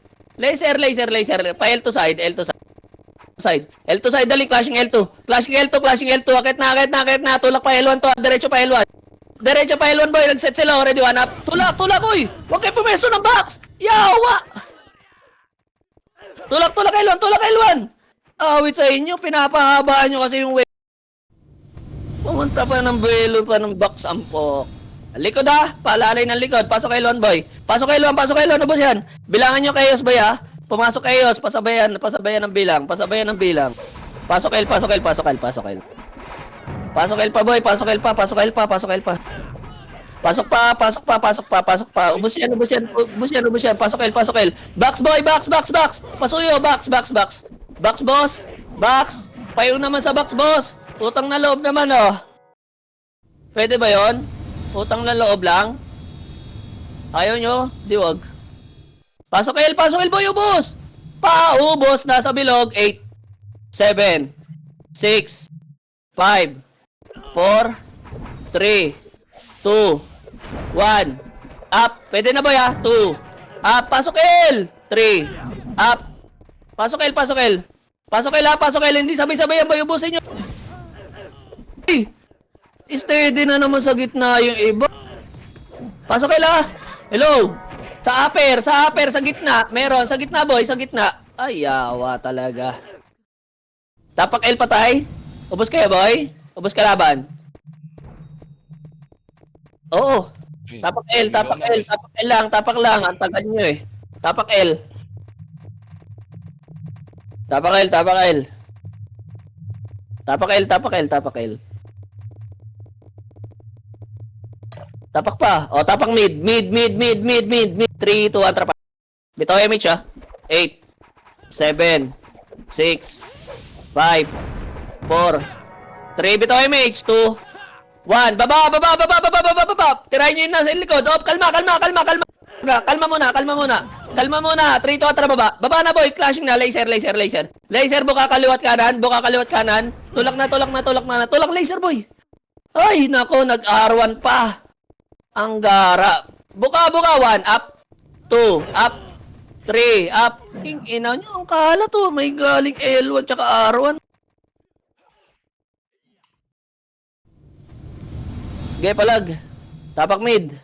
Pa L to side. L2 side, dali, clashing L2. Akit na. Tulak pa L1 to, diretso pa L1 boy, nag-set sila, already 1 up. Tulak, uy! Huwag kayo pumesto ng box! Yawa! Tulak L1! Awit sa inyo, pinapahabaan nyo kasi yung way. Pumunta pa ng buwelo pa ng box, ampok. Likod ha, paalalay ng likod, pasok L1 boy. Pasok L1, ubos yan. Bilangan nyo chaos boy ha. Pumasok chaos, pasabayan ng bilang. Pasok L. Pasok L pa boy, pasok L pa. Pasok pa. Ubos yan. Pasok L. Box boy, box. Pasuyo, box. Box. Payo naman sa box, boss. Utang na loob naman, oh. Pwede ba yon? Utang na loob lang? Ayaw nyo? Di wag. Pasok L boy, ubos! Paubos, nasa bilog, 8, 7, 6, 5, 4, 3, 2, 1, up, pwede na ba ya? 2, up, pasok L, 3, up, pasok L, hindi sabay-sabay yan boy, ubusin nyo. Steady na naman sa gitna yung iba. Pasok L ha, hello. Sa upper, sa gitna. Meron, sa gitna boy, sa gitna. Ay, yawa talaga. Tapak L patay. Ubos kayo boy. Ubos kalaban. Oo. Tapak L lang. Ang tagal nyo eh. Tapak L. Tapak pa. O, tapak mid. 3, 2, 1, trapa. Bitaw MH ha. 8, 7, 6, 5, 4, 3, bitaw MH, 2, 1. Baba. Tirahin nyo yun nasa likod. Kalma. Kalma muna. Kalma muna. 3, 2, 1, baba. Baba na, boy. Clashing na. Laser. Laser, buka kaliwat kanan. Tulak na. Tulak, laser, boy. Ay, nako, nag-R1 pa. Ang gara. Buka. 1, up. 2, up. 3, up. King ina nyo, ang kala to. May galing L1 tsaka R1. Sige, palag. Tapak mid.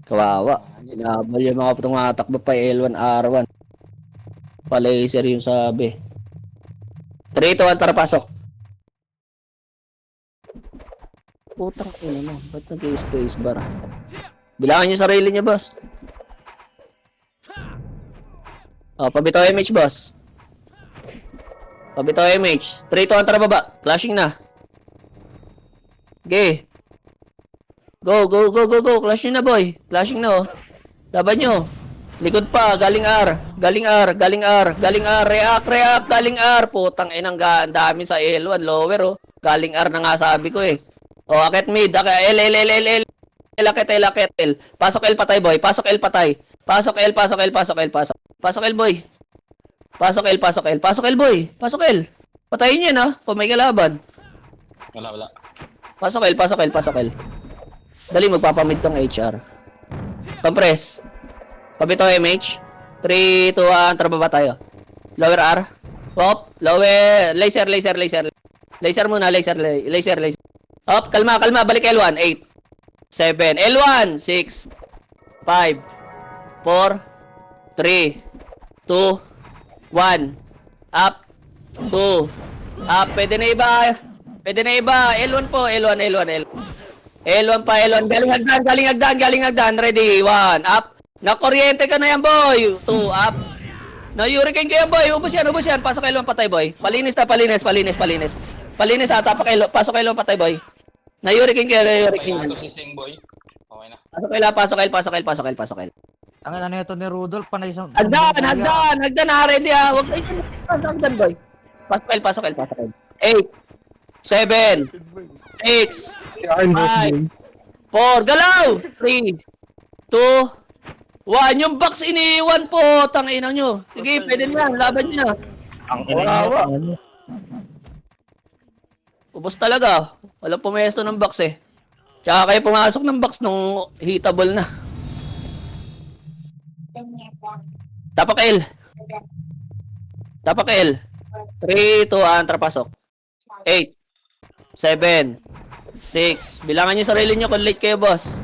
Kawawa. Inabal yung mga tumatakbo pa L1, R1. Pa-laser yung sabi. 3, 2, 1, tara pasok. Putang ina mo. Ba't nag-space bar? Bilangan yung sarili niya, boss. Oh, pabitaw MH, boss. Pabitaw MH. 3, 2, 1, tara baba. Clashing na. Okay. Go. Clashing na, boy. Clashing na, oh. Laban nyo. Likod pa. Galing R. React. Galing R. Putang inang dami sa L1. Lower, oh. Galing R na nga sabi ko, eh. Oh, akit mid. L. Akit L. Pasok L patay, boy. Pasok L, boy. Pasok L, boy. Patayin nyo, ha? Kung may kalaban. Wala. Pasok L. Dali, magpapamid tong HR. Compress. Pabito MH. 3, 2, 1, trababa tayo. Lower R. Hop. Lower. Laser. Laser muna. Hop. Kalma. Balik L1. 8. 7. L1. 6. 5. 4. 3. 2. 1. Up. 2. Up. Pwede na iba. L1 po. L1. L1 pa. Galing hagdan. Ready. 1. Up. Nakuryente ka na yan, boy. 2. Up. Na-hurricane ka yan, boy. Ubus yan. Pasok L1 patay, boy. Palinis. Palinis ha. Tapak L1. Pasok L1 patay, boy. Na-hurricane ka. Pahinga to si Sing Boy. Okay na. Pasok L. Ang ano ito ni Rudolph, panay sa... Hagdan ha. Ready ha. Huwag kayo. Hagdan, boy. Pasok L. 8. 7. 6. 5. 4. Galaw. 3. 2. 1. Yung box iniwan po. Tanginang nyo. Sige, pwede na. Laban nyo na. Ang inawa. Ubus talaga. Walang pumesto ng box eh. Tsaka kayo pumasok ng box nung hitable na. Tapak L. 3, 2, 1, trapasok. 8. 7. 6. Bilangan nyo sarili nyo kung late kayo, boss.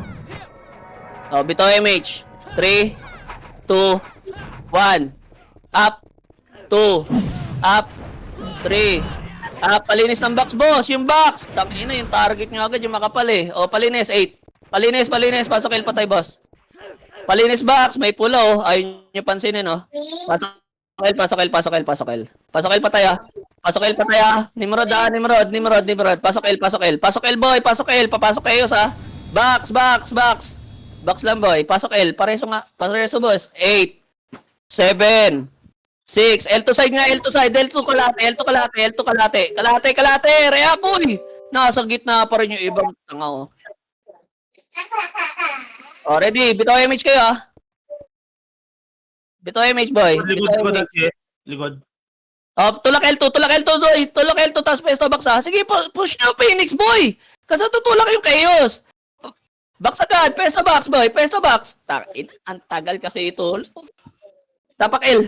O, bitaw MH. 3, 2, 1. Up. 2. Up. 3. Palinis ng box, boss. Yung box. Tangina, yung target nyo agad, yung makapal eh. O, palinis. 8. Palinis. Pasok L patay, boss. Palinis box. May pula, oh. Ayun nyo pansinin, oh. Pasok L. Pasok L patay, ah. Nimrod. Pasok L, boy. Papasok kayo, sa. Box. Box lang, boy. Pasok L. Pareso, boss. 8. 7. 6. L2 side nga. L2 kalate. React, boy. Nasa gitna pa rin yung ibang tanga, oh. Oh, ready. Bitaw MH kayo, ah. Bitaw MH, boy. Likod. Oh, tulak L2, boy. Tapos pesto box, ah. Sige, push nyo, Phoenix, boy. Kasi tutulak yung chaos. Box agad. Pesto box, boy. Ang tagal kasi ito. Tapak L.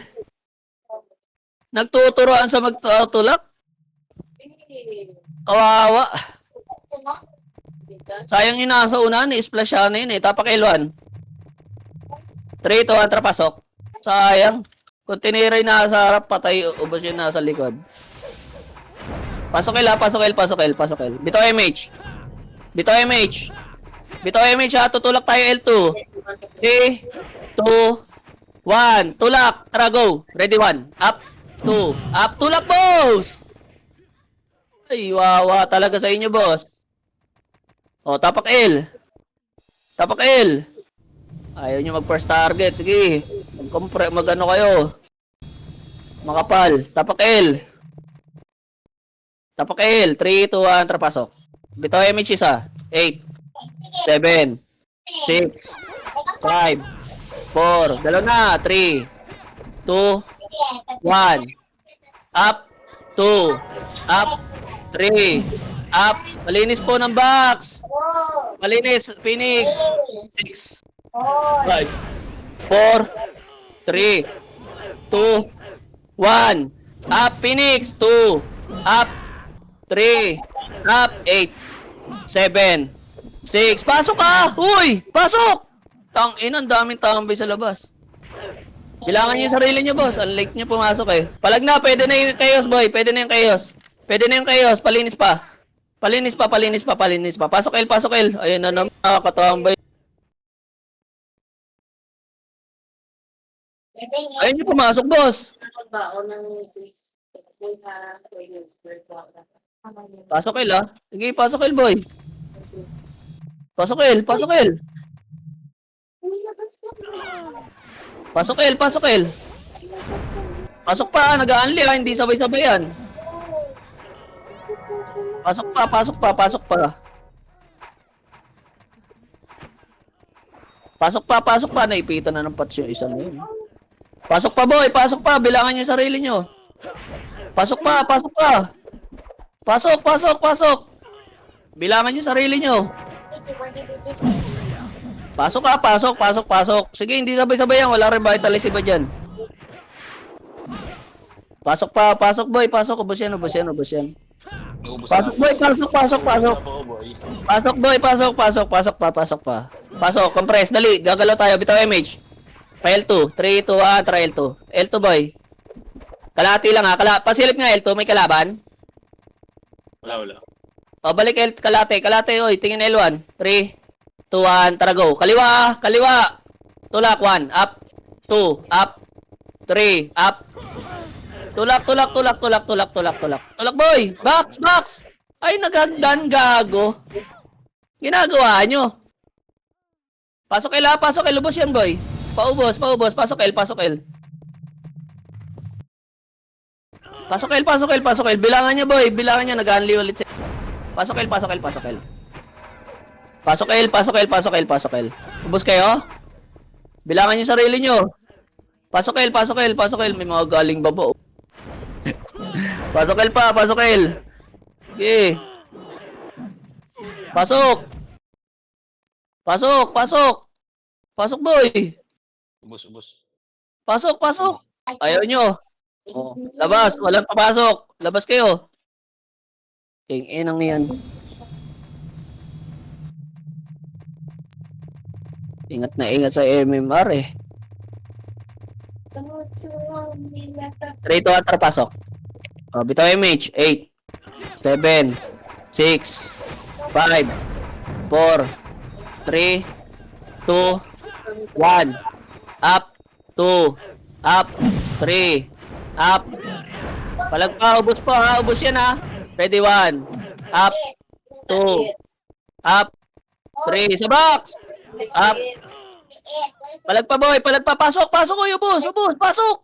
Nagtuturoan sa magtulak. Kawawa. Sayang yun nasa unahan, i-splash siya na yun eh. Tapak L1. 3, 2, 1, trapasok. Sayang. Kung tiniray na sa harap, patay, ubos yun nasa likod. Pasok L. Bitaw MH. Ha, tutulak tayo L2. 3, 2, 1. Tulak. Tara, go. Ready, 1. Up. 2. Up. Tulak, boss. Ay, wawa talaga sa inyo, boss. O, tapak L. Ayaw nyo mag-first target. Sige. Mag-ano kayo. Makapal. Tapak L. 3, 2, 1, trapasok. Bitaw MH isa. 8. 7. 6. 5, 4, dalawa na, 3, 2, 1, up, 2, up, 3, up, malinis po ng box, malinis, Phoenix, 6, 5, 4, 3, 2, 1, up, Phoenix, 2, up, 3, up, 8, 7, 6, pasok ka! Uy! Pasok! Tang ina, ang daming tambay sa labas. Bilangan niyo yung sarili niyo, boss. Ang late niyo pumasok eh. Palag na, pwede na yung chaos, boy. Pwede na yung chaos. Pwede na yung chaos. Palinis pa. Palinis pa, palinis pa, palinis pa. Pasok, El, pasok, El. Ayun na naman, nakakatambay. Ayun yung pumasok, boss. Pasok, El, ah. Sige, pasok, El, boy. Pasok, El, pasok, El. Pasok, El, pasok, El. Pasok pa, nag-a-unli, ah. Hindi sabay-sabay yan. Pasok pa, pasok pa, pasok pa. Pasok pa, pasok pa. Naipitan na ng patch yung isa na yun. Pasok pa, boy. Pasok pa. Bilangan niyo yung sarili niyo. Pasok pa, pasok pa. Pasok, pasok, pasok. Bilangan niyo yung sarili niyo. Pasok ka, pasok, pasok, pasok. Sige, hindi sabay-sabay yan. Wala revitalize iba dyan. Pasok pa, pasok, boy. Pasok. Ubus yan, ubus yan, ubus yan. Naubos Pasok, boy. Pasok, pasok, pasok. Oo, boy. Pasok, boy. Pasok, pasok, pasok pa, pasok pa. Pasok, compress. Dali, gagalaw tayo. Bitaw image. Pa L2. 3, 2, 1, try L2. L2, boy. Kalahati lang ha. Pasilip nga L2. May kalaban. Wala. O, balik L, kalate, kalate, oy, tingin L1. 3, 2, 1, tara go. Kaliwa, kaliwa. Tulak, 1, up, 2, up, 3, up. Tulak, tulak, tulak, tulak, tulak, tulak, tulak. Tulak, boy. Box, box. Ay, nagagdan, gago. Ginagawa nyo. Pasok L, ha, pasok L. Ubos yan, boy. Paubos, paubos. Pasok L, pasok L. Pasok L, pasok L, pasok L. Bilangan niya, boy. Bilangan niya, nag-unli ulit siya. Pasok L, pasok L, pasok L. Pasok L, pasok L, pasok L, pasok L. Ubus kayo? Bilangan niyo sarili niyo. Pasok L, pasok L, pasok L. May mga galing baba. Pasok L pa, pasok L. Okay. Pasok. Pasok, pasok. Pasok, boy. Ubus. Pasok, pasok. Ayaw nyo. Oh, labas, walang papasok. Labas kayo. Inang yan. Ingat na ingat sa MMR eh. 3, 2, 1, tara, pasok. Oh, bitaw image. 8, 7, 6, 5, 4, 3, 2, 1. Up, 2, up, 3, up. Palag pa, ubos po ha, ubos yan ha. Ready, 1, up, 2, up, 3, sa box, up. Palag pa, boy, palag pa, pasok, pasok, uy, ubos, ubos, pasok.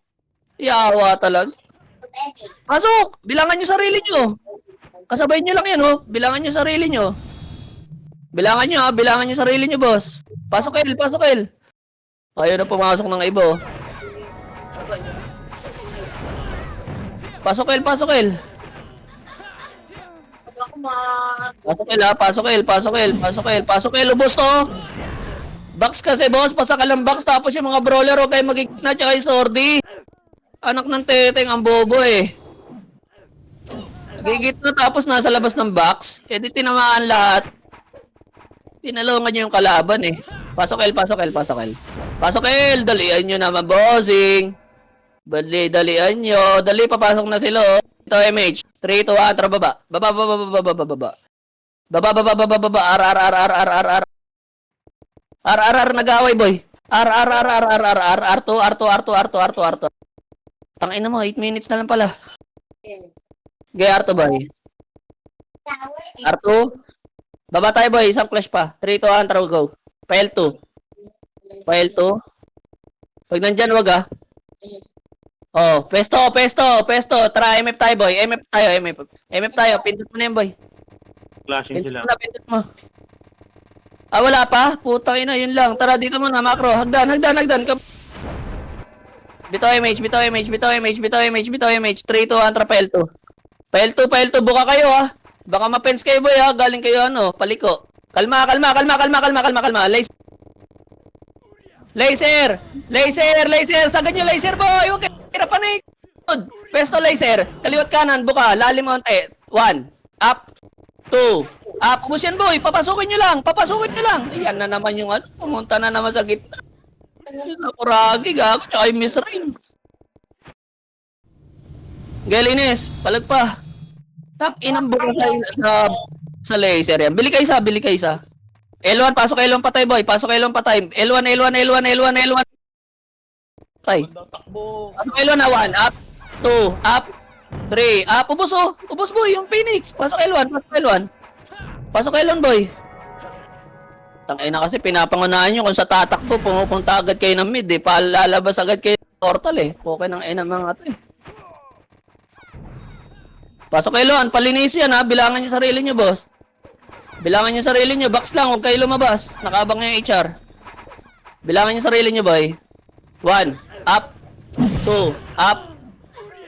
Yawa talaga. Pasok, bilangan nyo sarili nyo. Kasabay nyo lang yan, oh. Bilangan nyo sarili nyo. Bilangan nyo, ha, bilangan nyo sarili nyo, boss. Pasok, El, pasok, El. Ayaw na pumasok ng iba, oh. Pasok, El, pasok, El. Pasok, El, ha, pasok, El, pasok, El, pasok, El, pasok, El, ubos to. Box kasi, boss, pasaka lang box, tapos yung mga brawler, huwag kayo magigit na, tsaka yung sordi. Anak ng teteng, ang bobo, eh. Gigit na, tapos nasa labas ng box. E di tinamaan lahat. Tinalungan nyo yung kalaban, eh. Pasok, El, pasok, El, pasok, El. Pasok, El, dalian nyo naman, bossing. Dalian nyo. Dali, papasok na sila, oh. Ito, MH. 3, 2, 1, tara, baba. Baba, baba, baba, baba, baba, baba. Baba, baba, baba, baba, R, R, nag-aaway, boy. R, R2, R2. Tangina mo, 8 minutes na lang pala. Gay, R2, boy. R2. Baba tayo, boy. Isang flash pa. 3, 2, 1, tara, go. File 2. File 2. Pag nandyan, wag, ah. Oh, pesto. Tara, MF tayo, boy. MF tayo. Pindot mo na yan, boy. Flashing sila. Pindot mo. Ah, wala pa? Putang ina, yun lang. Tara, dito muna, macro. Hagdan. Bitaw image. 3, 2, 1, pail 2. Pail 2, buka kayo ha. Baka ma-fence kayo boy ha. Galing kayo ano, paliko. Kalma. Laser. Sagad nyo laser boy. Huwag kayo hirapan na ikot. Pesto laser. Kaliwat kanan, buka. Lalim onte. 1. Up. 2. Up. Ubus yan boy. Papasukin nyo lang. Ayan na naman yung ano. Pumunta na naman sa gitna. Sa kuragi, gago. Tsaka yung miss ring. Galinis. Palag pa. Tap, inang buka sa laser yan. Bili ka isa. L1, pasok L1 patay boy. L1. L1. Patay. Takbo. Pasok L1 na 1. Up. 2. Up. 3. Up. Ubos boy. Yung Phoenix. Pasok L1 boy. Tangina kasi pinapangunahan nyo kung sa tatakbo pumupunta agad kayo ng mid eh. Palalabas agad kayo ng portal eh. Okay ng ina mga ito eh. Pasok kayo Lon, palinis yan ha. Bilangan nyo sarili nyo boss. Box lang, huwag kayo lumabas. Nakabang nyo yung HR. Bilangan nyo sarili nyo boy. 1, up. 2, up.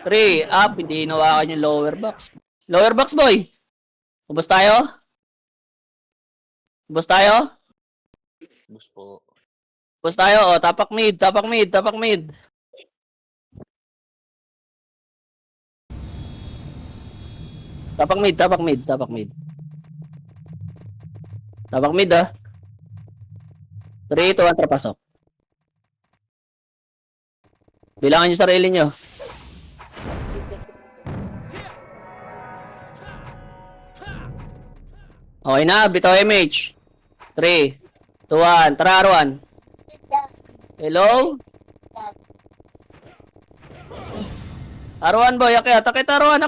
3, up. Hindi hinawakan yung lower box. Lower box boy. Ubos tayo? Bus po. Bus tayo, oh, tapak mid. Tapak mid ah. 3, 2, 1, pasok. Bilangan nyo sarili nyo. Okay na, bitaw MH. 3, 2, 1, tara Arwan. Hello? Arwan boy, akit Arwan.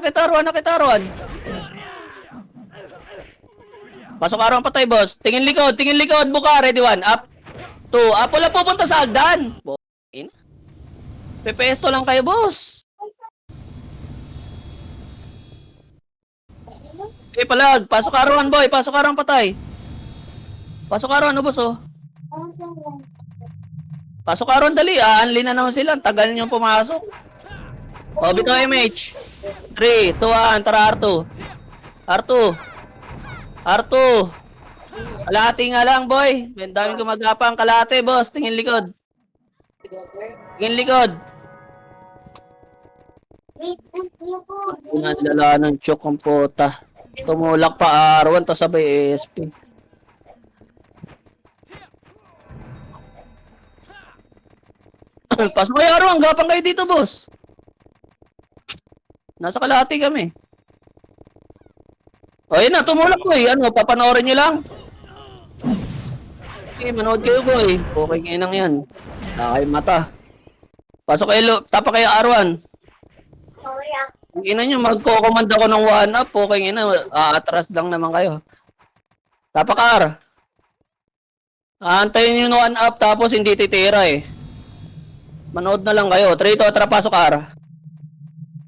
Pasok Arwan patay boss. Tingin likod, buka, ready 1, up. 2, up, wala pupunta sa agdan. Boin. Pepesto lang kayo boss. Okay, palag. Pasok Arwan boy, patay. Pasok Arwan, ubos oh. Pasok Arwan, dali. Aanli na naman sila. Tagal nyo pumasok. O, bitaw MH. 3, 2, 1, tara R2. Kalahati nga lang, boy. May daming gumagapang kalahati, boss. Tingin likod. Pinadala ng chok ang puta. Tumulak pa R1, to sabay ASP. Pasok kayo R1, gapang kayo dito, boss. Nasa kalahati kami. O, yun na, tumulak ko eh. Ano, papanoorin nyo lang. Okay, manood kayo boy. Okay, inang yan. Nakay mata. Pasok kayo, tapa kayo R1. Ina nyo, magko-command ako ng 1-up. Okay, ina, aatras lang naman kayo. Tapa ka R. Aantayin nyo ng 1-up tapos hindi titira eh. Manood na lang kayo. 3 to, tara pasok R.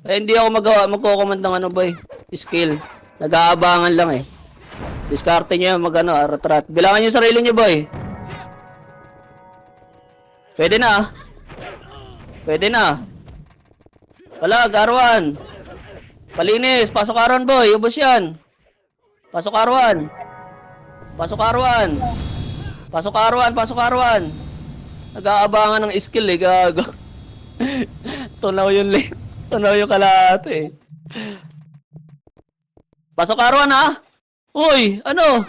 Eh, hindi ako magko-command ng ano boy. Skill. Nag-aabangan lang eh. Diskarte nyo mag-ano, retrat. Bilangan nyo sarili nyo boy. Pwede na. Palag, R1. Palinis, pasok R1 boy. Ubos yan. Pasok R1. Nag-aabangan ng skill eh, gago. Tunaw yung kalahati eh. Pasok R1 ha? Uy, ano?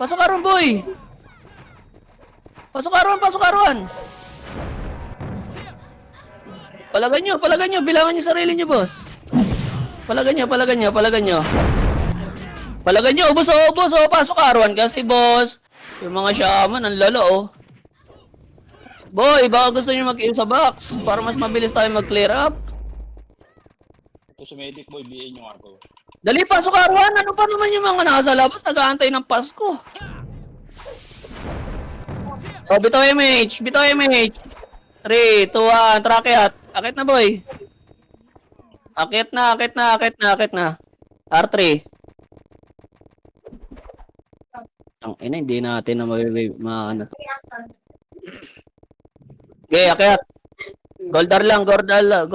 Pasok R1 boy. Pasok R1. Palagan nyo. Bilangan nyo sarili nyo, boss. Palagan nyo. Ubos. Pasok R1 kasi, boss. Yung mga shaman, ang lalo, oh. Boy, baka gusto nyo mag-aim sa box para mas mabilis tayo mag-clear up. Ito sa medic boy, BA nyo ako. Dali, pasok R1. Ano pa naman yung mga nasa labas? Nag-aantay ng Pasko. O, bitaw MH. 3, 2, 1, tracket. Akit na, boy. Akit na. R3. Ang Ina, hindi natin na ano to. Okay, akyat. Goldar lang, Goldar.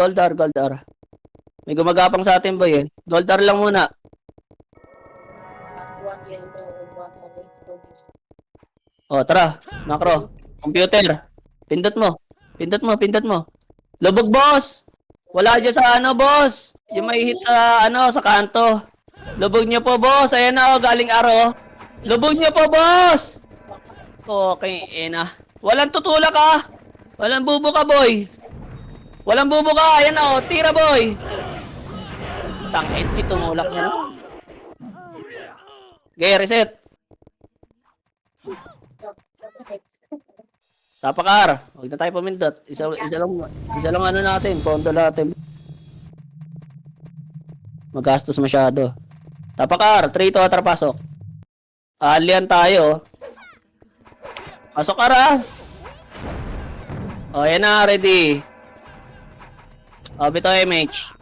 May gumagapang sa atin, boy, eh. Goldar lang muna. O, tara. Macro. Computer. Pindot mo. Lubog, boss. Wala dyan sa ano, boss. Yung may hit sa, sa kanto. Lubog niyo po, boss. Ayan na, galing aro. Lubog niyo po, boss. Okay, ina. Walang tutulak, ah. Walang bubo ka, boy. Ayan na, tira, boy. Tangin, tumulak niya, no? Okay, reset. Tapakar. Huwag na tayo pamindot. Isa lang ano natin. Pondo natin. Magastos masyado. Tapakar. 3 to pasok. Alien tayo. Pasok ka ra. O, yan na. Ready. O, bito MH.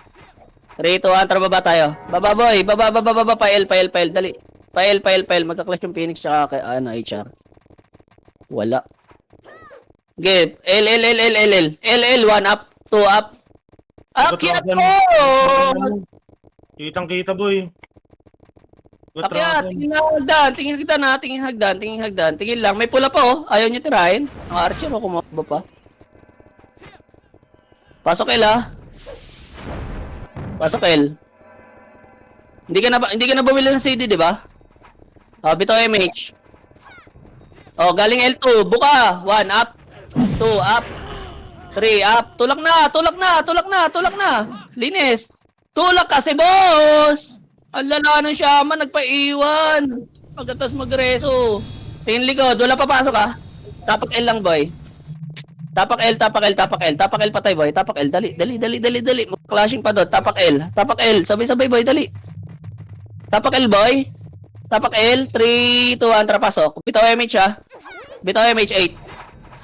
3 to baba tayo. Baba, boy. Baba. Pail. Dali. Pail. Magka-clash yung Phoenix tsaka HR. Wala. Game. L. 1 up. 2 up. Akyat mo! Kitang-kita, boy. Akyat! Tingin hagdan. Tingin lang. May pula pa, oh. Ayaw niyo tirahin. Ang Archer, kumaba pa. Pasok L, ah. Pasok L. Hindi ka na bumili ng CD, di ba? Bitaw MH. Galing L2. Buka. 1 up. 2 up. 3 up. Tulak na. Linis. Tulak kasi, boss. Ang lala ng shaman, nagpaiwan. Pagkatas magreso. Tingin likod. Wala papasok, ah. Tapak L lang, boy. Tapak L patay, boy. Tapak L. Dali. Clashing pa doon. Tapak L. Sabay, boy. Dali. Tapak L, boy. Tapak L. 3, 2, 1. Pasok. Bitaw MH, ah. Bitaw MH 8.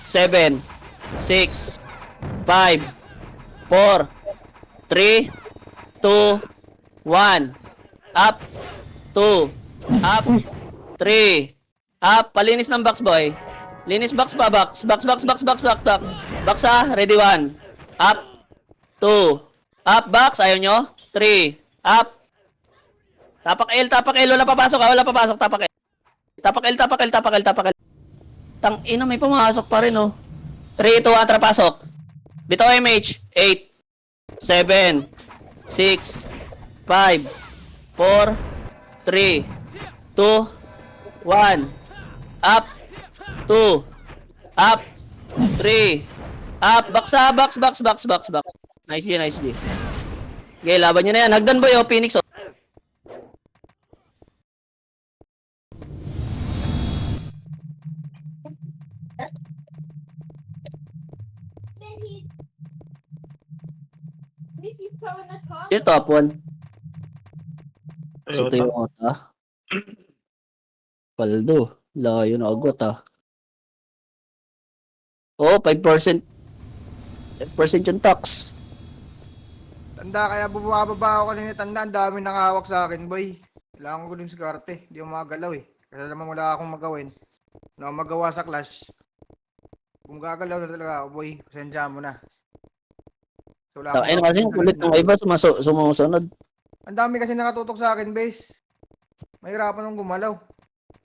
7, 6, 5, 4, 3, 2, 1. Up, 2, up, 3, up. Palinis ng box, boy. Linis box pa, box. Box, ah. Ready, 1. Up, 2, up, box. Ayaw nyo? 3, up. Tapak L. Wala papasok, tapak L. Tapak L. Tang ina, may pumasok pa rin, oh. 3, 2, 1, pasok. Bitaw MH. 8, 7, 6, 5, 4, 3, 2, 1. Up. 2. Up. 3. Up. Baksa. Box. Nice G. Okay, laban nyo na yan. Hagdan, boy, oh. Phoenix, oh. Yung top 1. Ito yung ota. Paldo. Layo na agad, ah. 5%. 5% yung tax. Tanda, kaya bumababa ako kanina. Tanda, ang dami nakahawak sa akin, boy. Kailangan ko din skarte. Hindi ako makagalaw, eh. Kasi naman wala akong magawin. Wala akong magawa sa clash. Kung gagalaw na talaga ako, boy, pasensya mo na. So, wala akong Kasi kulit ng iba sumusunod. Ang dami kasi nakatutok sa akin, base. Mahirapan akong gumalaw.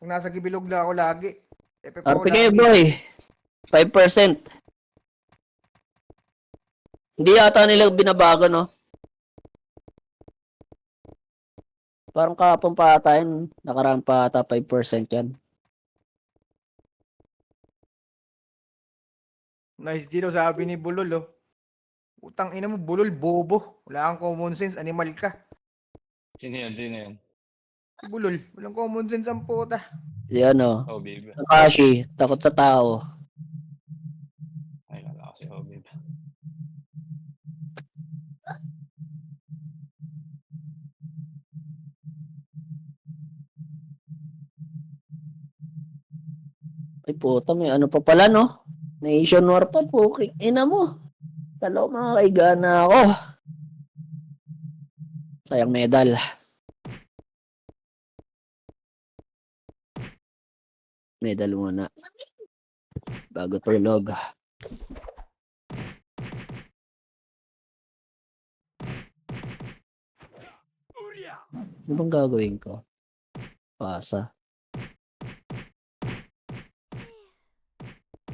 Kung nasa gibilog na ako lagi. RPK, boy. 5%. Hindi yata nila binabago, no? Parang kahapon pa ata yun. Nakaraan pa ata 5% yan. Nice Gino, sabi ni Bulol, oh. Utang ina mo, Bulol, bobo. Wala kang common sense, animal ka. Sino yan? Bulol, walang common sense ang puta. Yan, oh. Oh, babe. Takashi, takot sa tao. Ay, wala kasi, oh, babe. Ay, puta, may ano pa pala, no? Nation War pa, puking ina mo. Talo, mga kaigana ako. Sayang medal. Medal muna. Bago tulog. Ano bang gagawin ko? Pasa.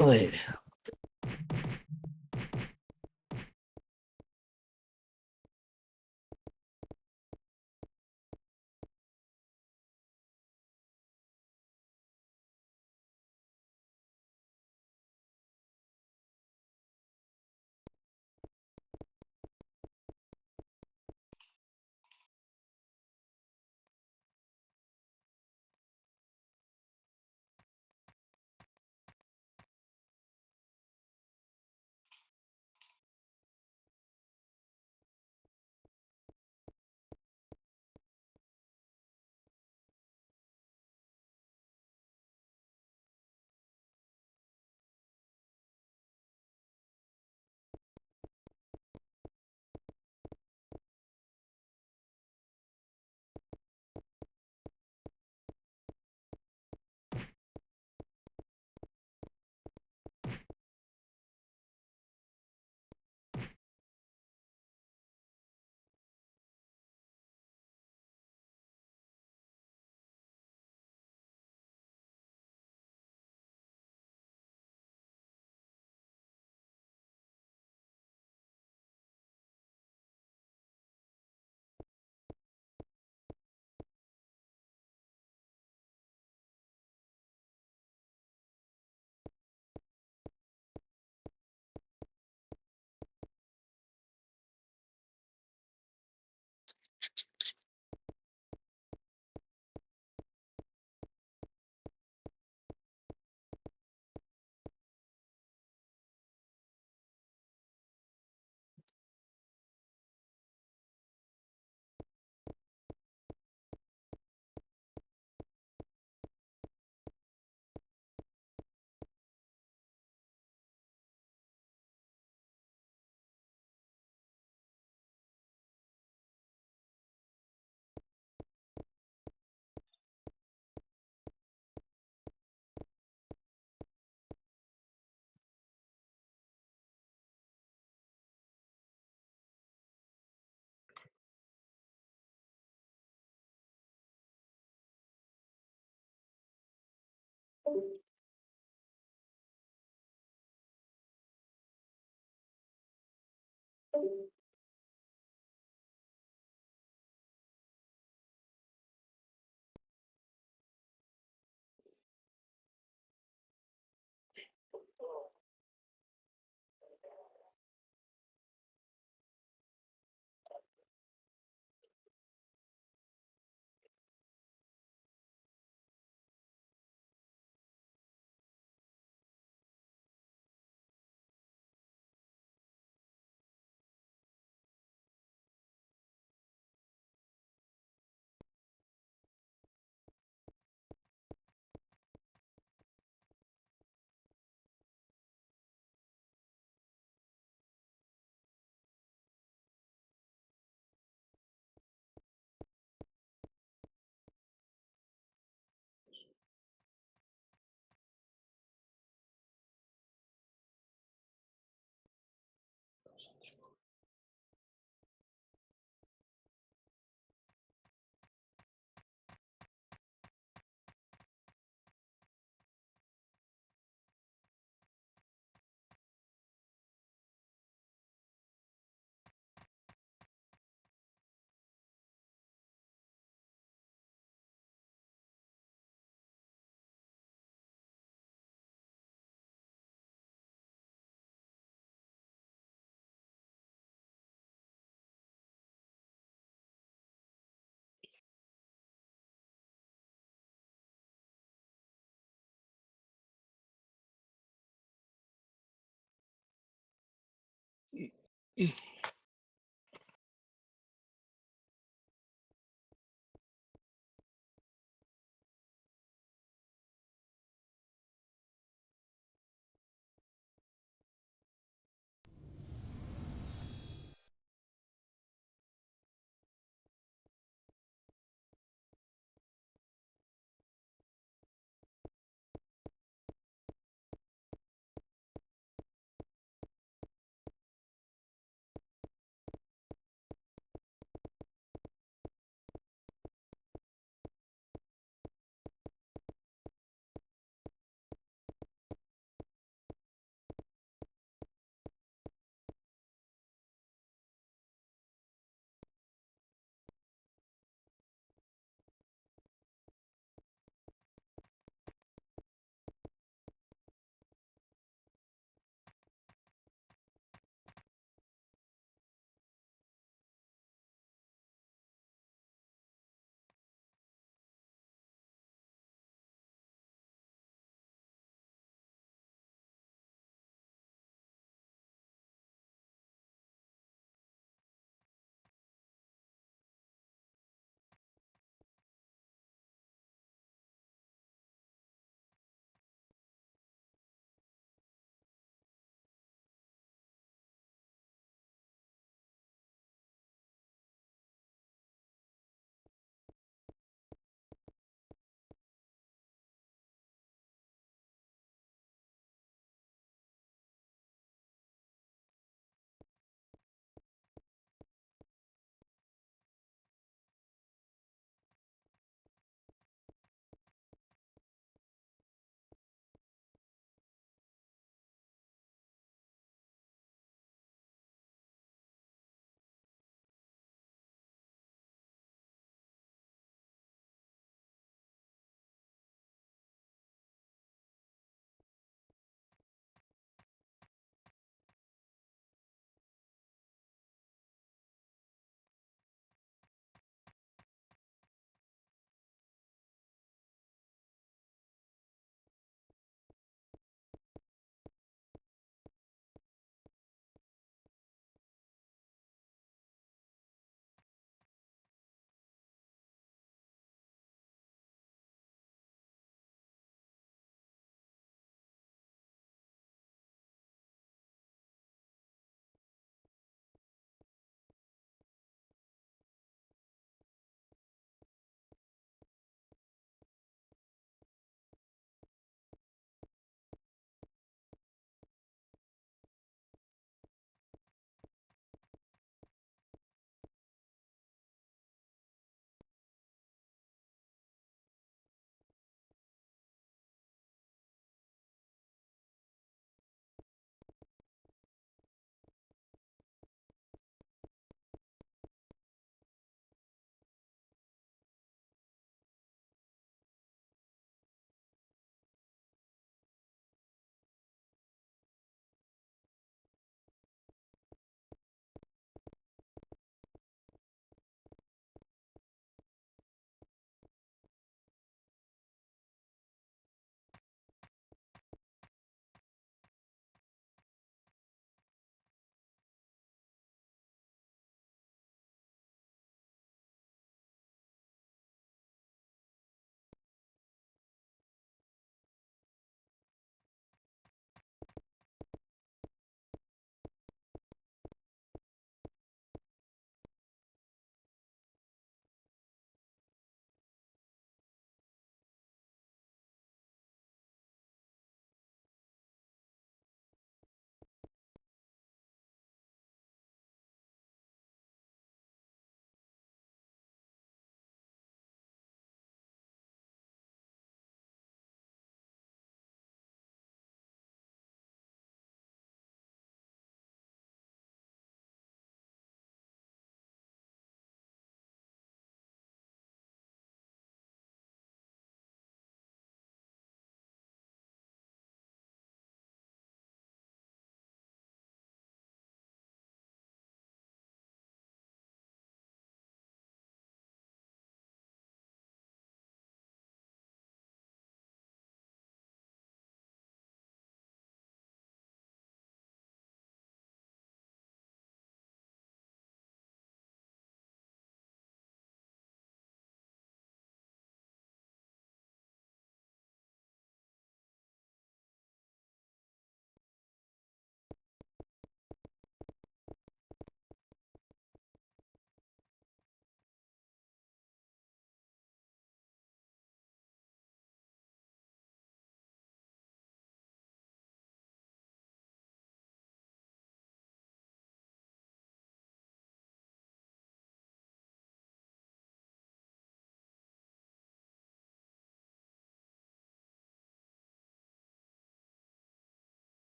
Uy.